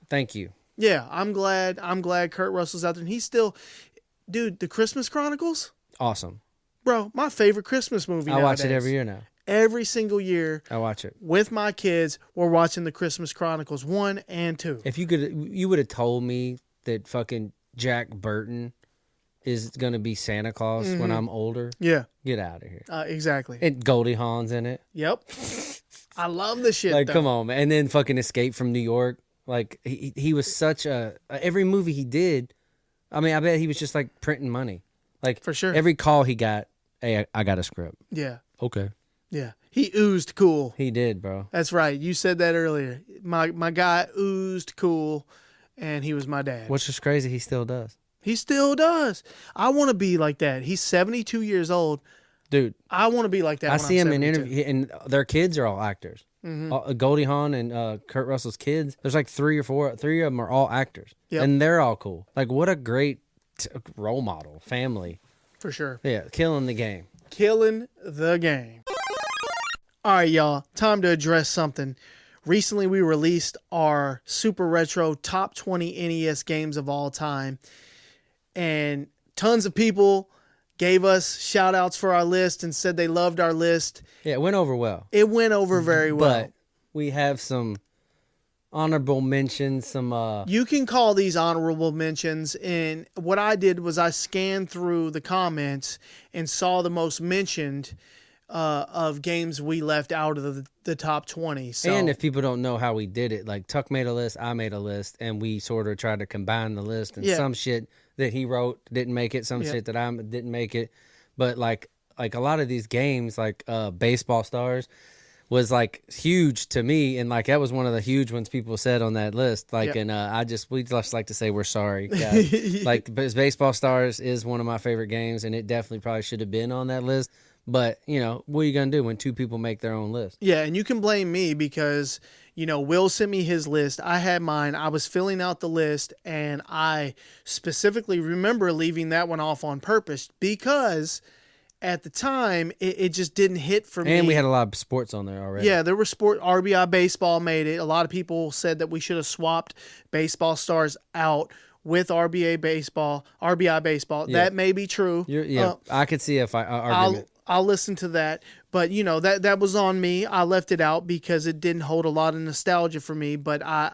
thank you. Yeah, I'm glad Kurt Russell's out there, and he's still, dude, the Christmas Chronicles? Awesome. Bro, my favorite Christmas movie I watch it every year now. Every single year. I watch it. With my kids, we're watching the Christmas Chronicles 1 and 2. If you would have told me that fucking Jack Burton is going to be Santa Claus when I'm older. Yeah. Get out of here. Exactly. And Goldie Hawn's in it. Yep. I love the shit, like, though. come on, man. And then fucking Escape from New York. Like, he was such every movie he did, I mean, I bet he was just, like, printing money. Like, for sure. Every call he got, hey, I got a script. Yeah. Okay. Yeah. He oozed cool. He did, bro. That's right. You said that earlier. My guy oozed cool, and he was my dad. Which is crazy. He still does. He still does. I want to be like that. He's 72 years old. Dude. I want to be like that. I see him in interviews, and their kids are all actors. Goldie Hawn and Kurt Russell's kids. There's like three of them are all actors. Yep. And they're all cool. Like, what a great role model, family. For sure. Yeah, killing the game. Killing the game. All right, y'all. Time to address something. Recently, we released our Super Retro Top 20 NES Games of All Time. And tons of people gave us shout-outs for our list and said they loved our list. Yeah, it went over well. It went over very well. But we have some honorable mentions, You can call these honorable mentions, and what I did was I scanned through the comments and saw the most mentioned of games we left out of the top 20. So, and if people don't know how we did it, like Tuck made a list, I made a list, and we sort of tried to combine the list, and some shit that he wrote didn't make it, some shit that I didn't make it. But like a lot of these games, like Baseball Stars, was like huge to me, and like that was one of the huge ones people said on that list. Like, and we just like to say we're sorry, guys. Like, Baseball Stars is one of my favorite games, and it definitely probably should have been on that list. But, what are you going to do when two people make their own list? Yeah, and you can blame me because, Will sent me his list. I had mine. I was filling out the list, and I specifically remember leaving that one off on purpose because at the time, it just didn't hit for me. And we had a lot of sports on there already. Yeah, there were RBI baseball made it. A lot of people said that we should have swapped baseball stars out with RBI baseball. Yeah. That may be true. I could see if argument. I'll listen to that. But, that was on me. I left it out because it didn't hold a lot of nostalgia for me. But I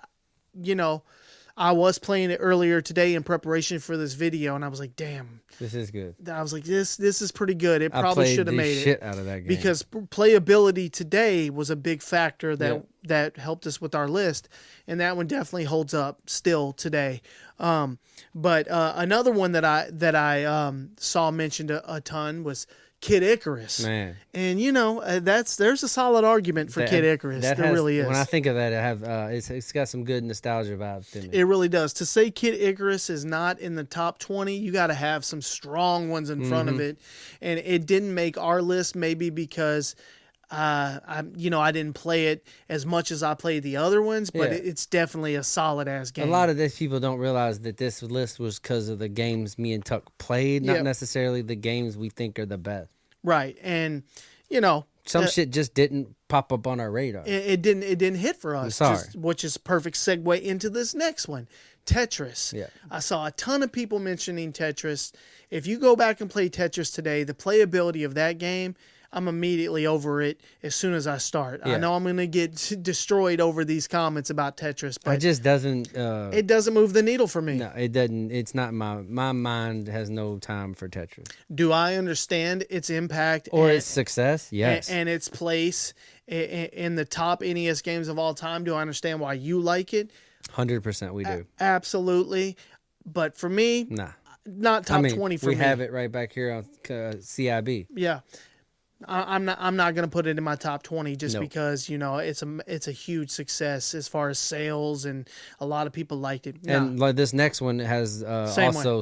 was playing it earlier today in preparation for this video, and I was like, damn. This is good. I was like, this is pretty good. It probably should have made shit out of that game. Because playability today was a big factor that helped us with our list, and that one definitely holds up still today. But another one that I saw mentioned a ton was Kid Icarus. Man. And there's a solid argument for Kid Icarus. There really is. When I think of that, it's got some good nostalgia vibes to me. It really does. To say Kid Icarus is not in the top 20, you got to have some strong ones in front of it. And it didn't make our list maybe because I didn't play it as much as I played the other ones, but it's definitely a solid ass game. A lot of these people don't realize that this list was because of the games me and Tuck played, not necessarily the games we think are the best. Right, and some shit just didn't pop up on our radar. It didn't hit for us. Sorry. Which is perfect segue into this next one, Tetris. Yeah. I saw a ton of people mentioning Tetris. If you go back and play Tetris today, the playability of that game, I'm immediately over it as soon as I start. Yeah. I know I'm going to get destroyed over these comments about Tetris, but it just doesn't. It doesn't move the needle for me. No, it doesn't. It's not my mind has no time for Tetris. Do I understand its impact or its success? Yes, and its place in the top NES games of all time? Do I understand why you like it? 100% we do. Absolutely, but for me, not top 20 for me. We have it right back here on CIB. Yeah. I'm not going to put it in my top 20 just because it's a huge success as far as sales, and a lot of people liked it. And like this next one has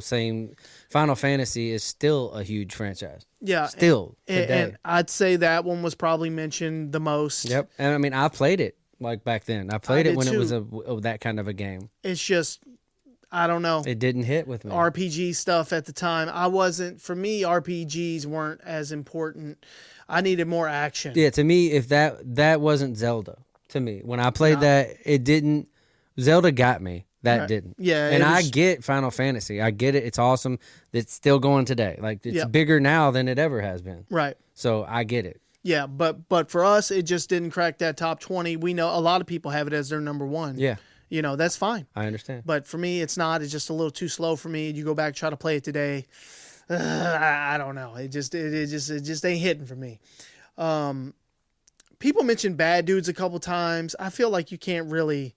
same Final Fantasy is still a huge franchise. Yeah, still today. And I'd say that one was probably mentioned the most. Yep, and I played it like back then. I played it when it was that kind of a game. It's just, I don't know. It didn't hit with me. RPG stuff at the time. For me, RPGs weren't as important. I needed more action. Yeah, to me, if that wasn't Zelda, to me, when I played that, it didn't, Zelda got me. That didn't. Yeah. And I get Final Fantasy. I get it. It's awesome. It's still going today. Like, it's bigger now than it ever has been. Right. So I get it. Yeah, but for us, it just didn't crack that top 20. We know a lot of people have it as their number one. Yeah. That's fine. I understand. But for me, it's not. It's just a little too slow for me. You go back, try to play it today. I don't know. It just ain't hitting for me. People mentioned Bad Dudes a couple times. I feel like you can't really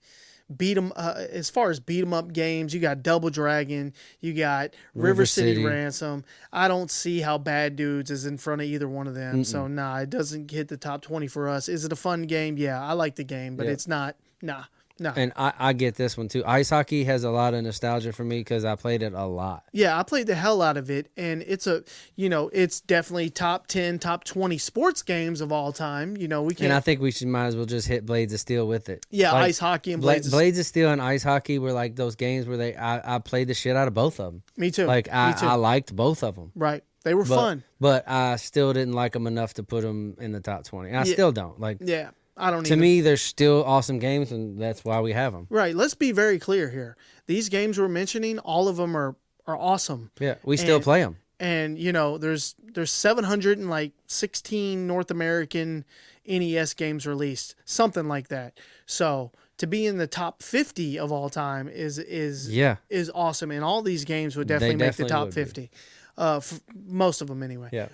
beat them. As far as beat 'em up games, you got Double Dragon, you got River City Ransom. I don't see how Bad Dudes is in front of either one of them. So it doesn't hit the top 20 for us. Is it a fun game? Yeah, I like the game, but it's not. No. And I get this one too. Ice hockey has a lot of nostalgia for me because I played it a lot. Yeah, I played the hell out of it, and it's definitely top 10, top 20 sports games of all time. We can't. And I think we might as well just hit Blades of Steel with it. Yeah, like, Ice hockey and Blades of Steel and Ice hockey were like those games where I played the shit out of both of them. Me too. Like I liked both of them. Right. They were fun. But I still didn't like them enough to put them in the top 20. And I still don't. Yeah. I don't. To me, they're still awesome games, and that's why we have them. Right. Let's be very clear here. These games we're mentioning, all of them are awesome. Yeah, we still play them. And there's 716 North American NES games released, something like that. So to be in the top 50 of all time is awesome. And all these games would definitely make the top 50. Most of them anyway. Yeah.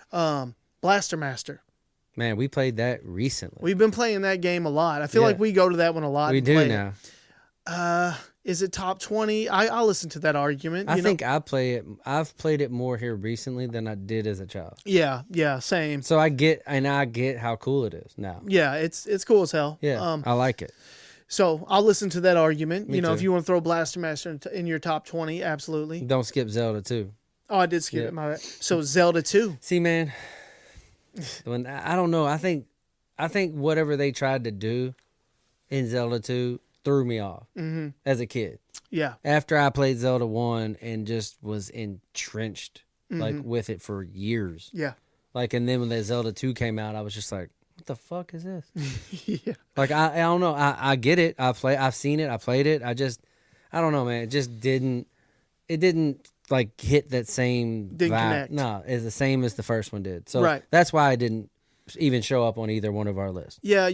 Blaster Master. Man, we played that recently. We've been playing that game a lot. I feel like we go to that one a lot. We do now. Is it top 20? I'll listen to that argument. I think I've played it more here recently than I did as a child. Yeah, same. So I get how cool it is now. Yeah, it's cool as hell. Yeah, I like it. So I'll listen to that argument. Me too. If you want to throw Blaster Master in your top 20, absolutely. Don't skip Zelda 2. Oh, I did skip it. My bad. So Zelda 2. See, man. when I don't know. I think whatever they tried to do in Zelda 2 threw me off as a kid. Yeah. After I played Zelda 1 and just was entrenched like with it for years. Yeah. Like, and then when that Zelda 2 came out, I was just like, what the fuck is this? Yeah. Like, I don't know. I get it. I've seen it. I played it. I don't know, man. It just didn't like hit that same Didn't vibe. connect. No, it's the same as the first one did. So Right. that's why I didn't even show up on either one of our lists. Yeah,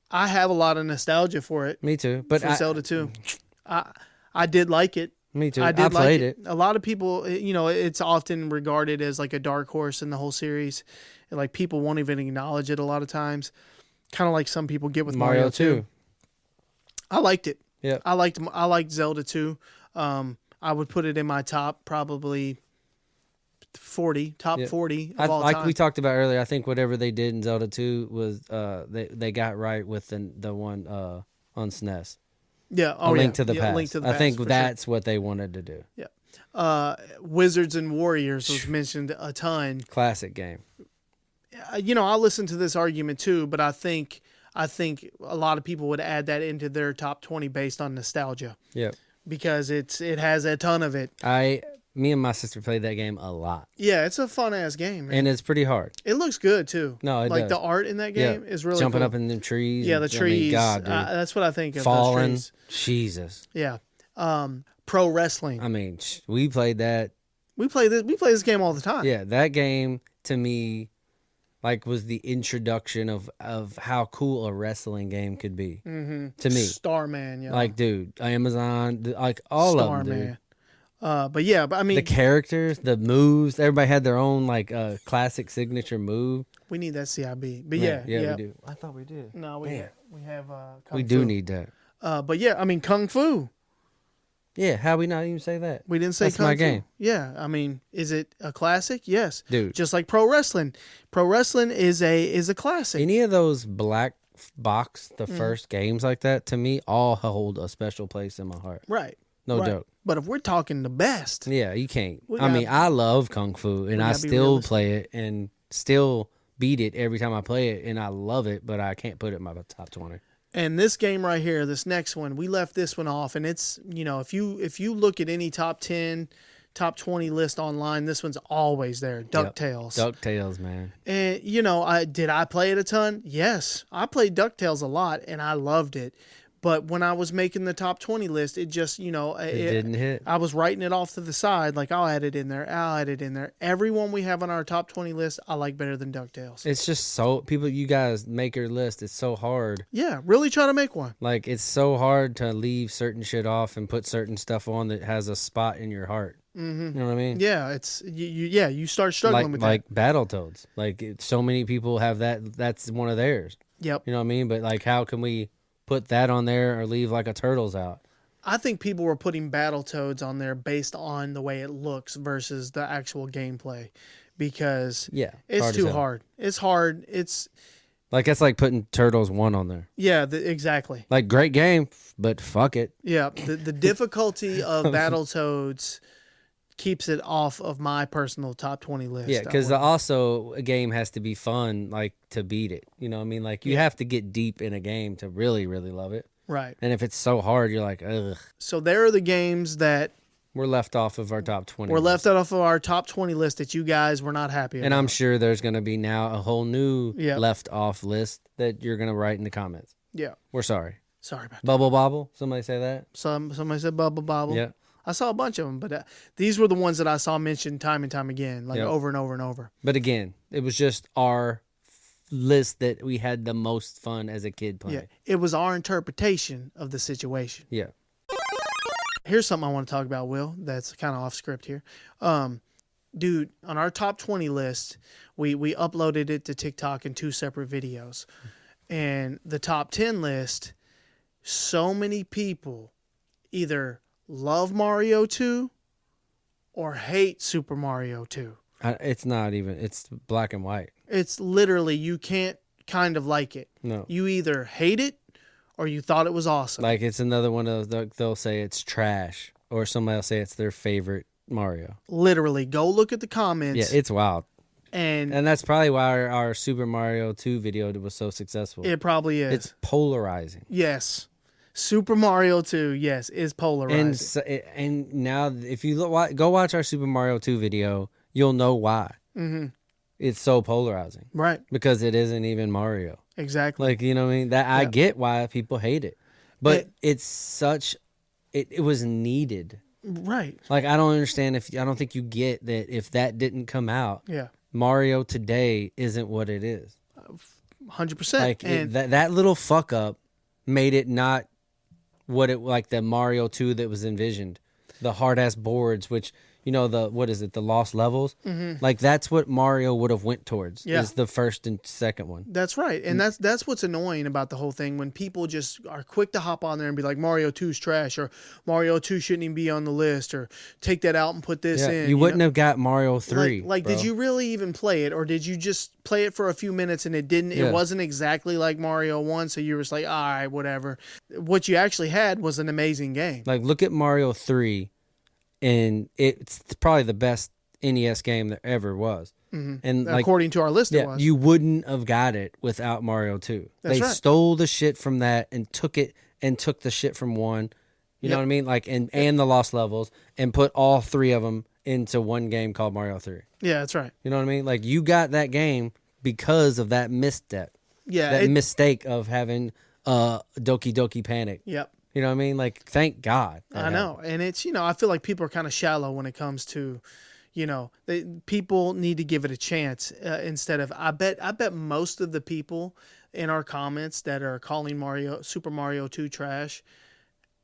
I have a lot of nostalgia for it. Me too. But for Zelda 2. I did like it. Me too. I did played like it. A lot of people, it's often regarded as like a dark horse in the whole series. And like people won't even acknowledge it a lot of times. Kind of like some people get with Mario 2. I liked it. Yeah. I liked Zelda 2. I would put it in my top probably 40 of all time. We talked about earlier, I think whatever they did in Zelda 2 was they got right with the one on SNES. Yeah, Link to the Past. Link to the I Past, think for that's sure. what they wanted to do. Yeah. Wizards and Warriors was mentioned a ton. Classic game. I listened to this argument too, but I think a lot of people would add that into their top 20 based on nostalgia. Yep. Because it has a ton of it. Me and my sister played that game a lot. Yeah, it's a fun ass game, man. And it's pretty hard. It looks good too. No, it like does. the art in that game is really jumping cool. up in the trees. Yeah, the trees. God, dude. That's what I think of. Falling. Those trees. Jesus. Yeah. Pro wrestling. I mean, we played that. We play this game all the time. Yeah, that game to me, like, was the introduction of how cool a wrestling game could be. Mm-hmm. To me, Starman. Yeah. Like, dude, Amazon, like all of them, dude. But I mean, the characters, the moves, everybody had their own like classic signature move. we need that CIB. But Yeah, yeah. we do. I thought we did. No, we have Kung We Fu. do need that. But yeah, I mean Kung Fu. Yeah, how we not even say that? We didn't say That's Kung my Fu. game. Yeah, I mean, is it a classic? Yes, Dude. Just like pro wrestling. Pro wrestling is a classic. Any of those black box, the first games like that, to me, all hold a special place in my heart. Right. No right. joke. But if we're talking the best, Yeah, you can't. We I mean, gotta- I love Kung Fu, and I gotta be still realistic. play it and still beat it every time I play it, and I love it, but I can't put it in my top 20. and this game right here, this next one, we left this one off, and it's if you look at any top 10, top 20 list online, this one's always there. DuckTales. DuckTales, man. And I play it a ton? Yes, I played DuckTales a lot, and I loved it. But when I was making the top 20 list, it just, it didn't hit. I was writing it off to the side. Like, I'll add it in there. I'll add it in there. Everyone we have on our top 20 list, I like better than DuckTales. It's just so, you guys make your list. It's so hard. Yeah, really try to make one. Like, it's so hard to leave certain shit off and put certain stuff on that has a spot in your heart. Mm-hmm. You know what I mean? Yeah, it's you start struggling with like that. Battletoads. Like, so many people have that. That's one of theirs. Yep. You know what I mean? But, like, how can we put that on there or leave, like, a Turtles out? I think people were putting Battletoads on there based on the way it looks versus the actual gameplay, because it's hard as too hell. hard. It's hard. It's Like, that's like putting Turtles 1 on there. exactly. Like, great game, but fuck it. Yeah, the difficulty of Battletoads keeps it off of my personal top 20 list. Yeah, because also a game has to be fun, like, to beat it. You know what I mean? Like, you have to get deep in a game to really, really love it. Right. And if it's so hard, you're like, ugh. So there are the games that We're left off of our top 20. were left off of our top 20 list that you guys were not happy about. And I'm sure there's going to be now a whole new Yeah. left off list that you're going to write in the comments. Yeah. We're sorry. Sorry about that. Bubble Bobble? Somebody say that? Somebody said Bubble Bobble. Yeah. I saw a bunch of them, but these were the ones that I saw mentioned time and time again, like Yep. over and over and over. But again, it was just our list that we had the most fun as a kid playing. Yeah. It was our interpretation of the situation. Yeah. Here's something I want to talk about, Will, that's kind of off script here. Dude, on our top 20 list, we uploaded it to TikTok in 2 separate videos. And the top 10 list, so many people either love Mario 2 or hate Super Mario 2. It's not even, it's black and white. It's literally, you can't kind of like it. No. You either hate it or you thought it was awesome. Like, it's another one of those, they'll say it's trash, or somebody will say it's their favorite Mario. Literally, go look at the comments. Yeah, it's wild. And that's probably why our Super Mario 2 video was so successful. it probably is. It's polarizing. Yes. Super Mario 2, yes, is polarizing. And now, if you go watch our Super Mario 2 video, you'll know why. Mm-hmm. It's so polarizing. Right. Because it isn't even Mario. Exactly. Like, you know what I mean? I get why people hate it. But it's such... It was needed. Right. Like, I don't understand I don't think you get that if that didn't come out, Mario today isn't what it is. 100%. Like, that little fuck up made it not what it, like the Mario 2 that was envisioned. The hard ass boards, which, you know, the lost levels. Mm-hmm. Like, that's what Mario would have went towards. Yeah. Is the first and second one. That's right. And that's what's annoying about the whole thing, when people just are quick to hop on there and be like, Mario 2's trash, or Mario 2 shouldn't even be on the list, or take that out and put this in. You wouldn't have got Mario 3. Like did you really even play it, or did you just play it for a few minutes and it wasn't exactly like Mario 1, so you were just like, all right, whatever. What you actually had was an amazing game. Like, look at Mario 3. And it's probably the best NES game there ever was. Mm-hmm. And according to our list, it was. You wouldn't have got it without Mario 2. That's they right. stole the shit from that and took the shit from 1. You know what I mean? Like, and the lost levels, and put all 3 of them into one game called Mario 3. Yeah, that's right. You know what I mean? Like, you got that game because of that misstep. Yeah. That mistake of having Doki Doki Panic. Yep. You know what I mean? Like, thank God. I know. And it's, I feel like people are kind of shallow when it comes to, people need to give it a chance instead of, I bet most of the people in our comments that are calling Super Mario 2 trash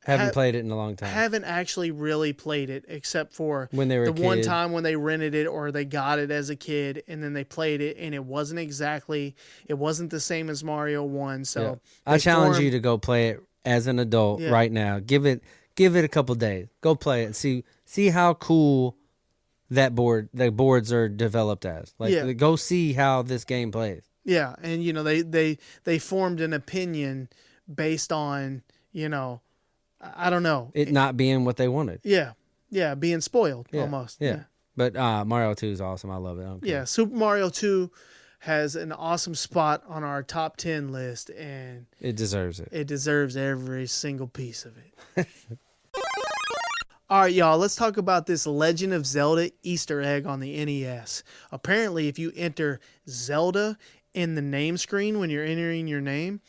haven't played it in a long time. Haven't actually really played it, except for when they were the one time when they rented it or they got it as a kid and then they played it and it wasn't the same as Mario 1. So I challenge you to go play it as an adult right now. Give it a couple days. Go play it. See how cool the boards are developed as. Like, go see how this game plays. Yeah, and they formed an opinion based on, I don't know, it not being what they wanted. Yeah, being spoiled almost. Yeah. But Mario 2 is awesome. I love it. Yeah, Super Mario 2 has an awesome spot on our top 10 list, and it deserves it. It deserves every single piece of it. All right, y'all, let's talk about this Legend of Zelda Easter egg on the NES. Apparently, if you enter Zelda in the name screen when you're entering your name,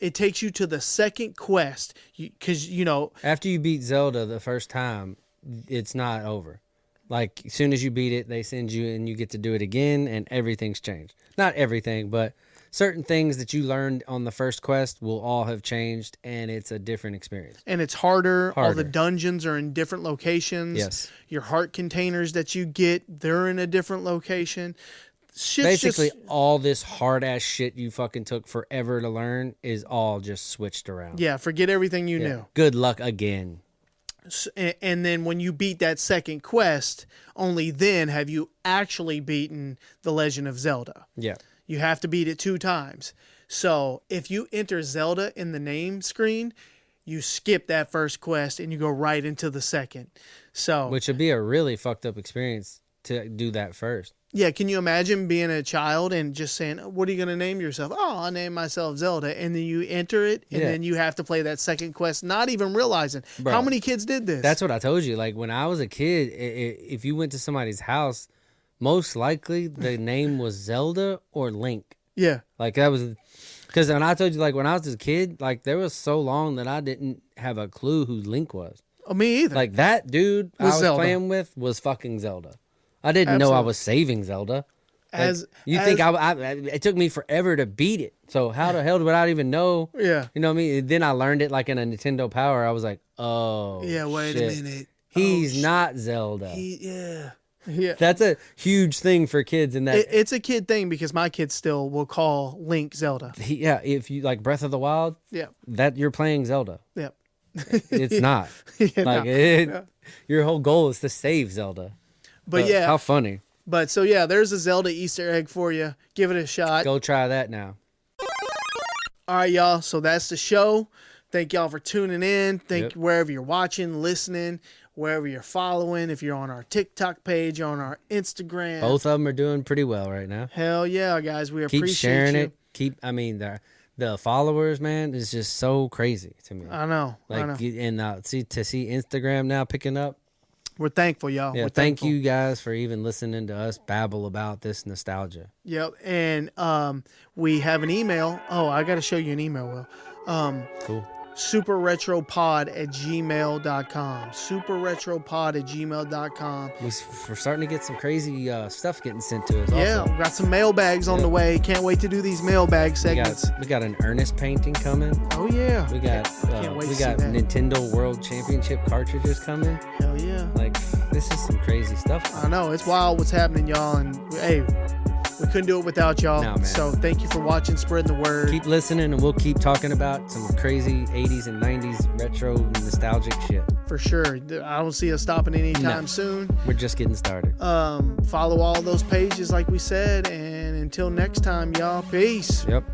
it takes you to the second quest, because, after you beat Zelda the first time, it's not over. Like, as soon as you beat it, they send you and you get to do it again, and everything's changed. Not everything, but certain things that you learned on the first quest will all have changed, and it's a different experience. And it's harder. All the dungeons are in different locations. Yes. Your heart containers that you get, they're in a different location. Basically, all this hard-ass shit you fucking took forever to learn is all just switched around. Yeah, forget everything you knew. Good luck again. And then when you beat that second quest, only then have you actually beaten The Legend of Zelda. Yeah. You have to beat it 2 times. So if you enter Zelda in the name screen, you skip that first quest and you go right into the second. So, which would be a really fucked up experience to do that first. Yeah, can you imagine being a child and just saying, what are you going to name yourself? Oh, I'll name myself Zelda. And then you enter it, and then you have to play that second quest, not even realizing. Bro, how many kids did this? That's what I told you. Like, when I was a kid, if you went to somebody's house, most likely the name was Zelda or Link. Yeah. Like, that was... Because when I told you, like, when I was a kid, like, there was so long that I didn't have a clue who Link was. Oh, me either. Like, that dude I was playing with was fucking Zelda. I didn't know I was saving Zelda. It took me forever to beat it. So how the hell would I even know? Yeah. You know what I mean? Then I learned it like in a Nintendo Power. I was like, oh, yeah, wait shit. a minute. He's not Zelda. Yeah. That's a huge thing for kids. In that it's a kid thing, because my kids still will call Link Zelda. If you like Breath of the Wild, that you're playing Zelda. Yep. It's not. Your whole goal is to save Zelda. But how funny. But so there's a Zelda Easter egg for you. Give it a shot. Go try that now. All right, y'all. So that's the show. Thank y'all for tuning in. Thank you wherever you're watching, listening. wherever you're following. If you're on our TikTok page, on our Instagram. Both of them are doing pretty well right now. Hell yeah, guys. We Keep appreciate sharing you. it. The followers, man, is just so crazy to me. I know. And see Instagram now picking up. We're thankful, y'all. Yeah, We're thank thankful. you guys for even listening to us babble about this nostalgia. Yep. And we have an email. Oh, I got to show you an email, Will. Cool. superretropod@gmail.com. superretropod@gmail.com. We're starting to get some crazy stuff getting sent to us. Yeah, also. we got some mailbags on the way. Can't wait to do these mailbag segments. We got an Ernest painting coming. Oh yeah. We got Can't wait to see that. Nintendo World Championship cartridges coming. Hell yeah. Like, this is some crazy stuff. I know, it's wild what's happening, y'all. And hey, we couldn't do it without y'all. No, man. So thank you for watching, spreading the word. Keep listening, and we'll keep talking about some crazy 80s and 90s retro nostalgic shit. For sure. I don't see us stopping anytime No. soon. We're just getting started. Follow all those pages like we said. And until next time, y'all, peace. Yep.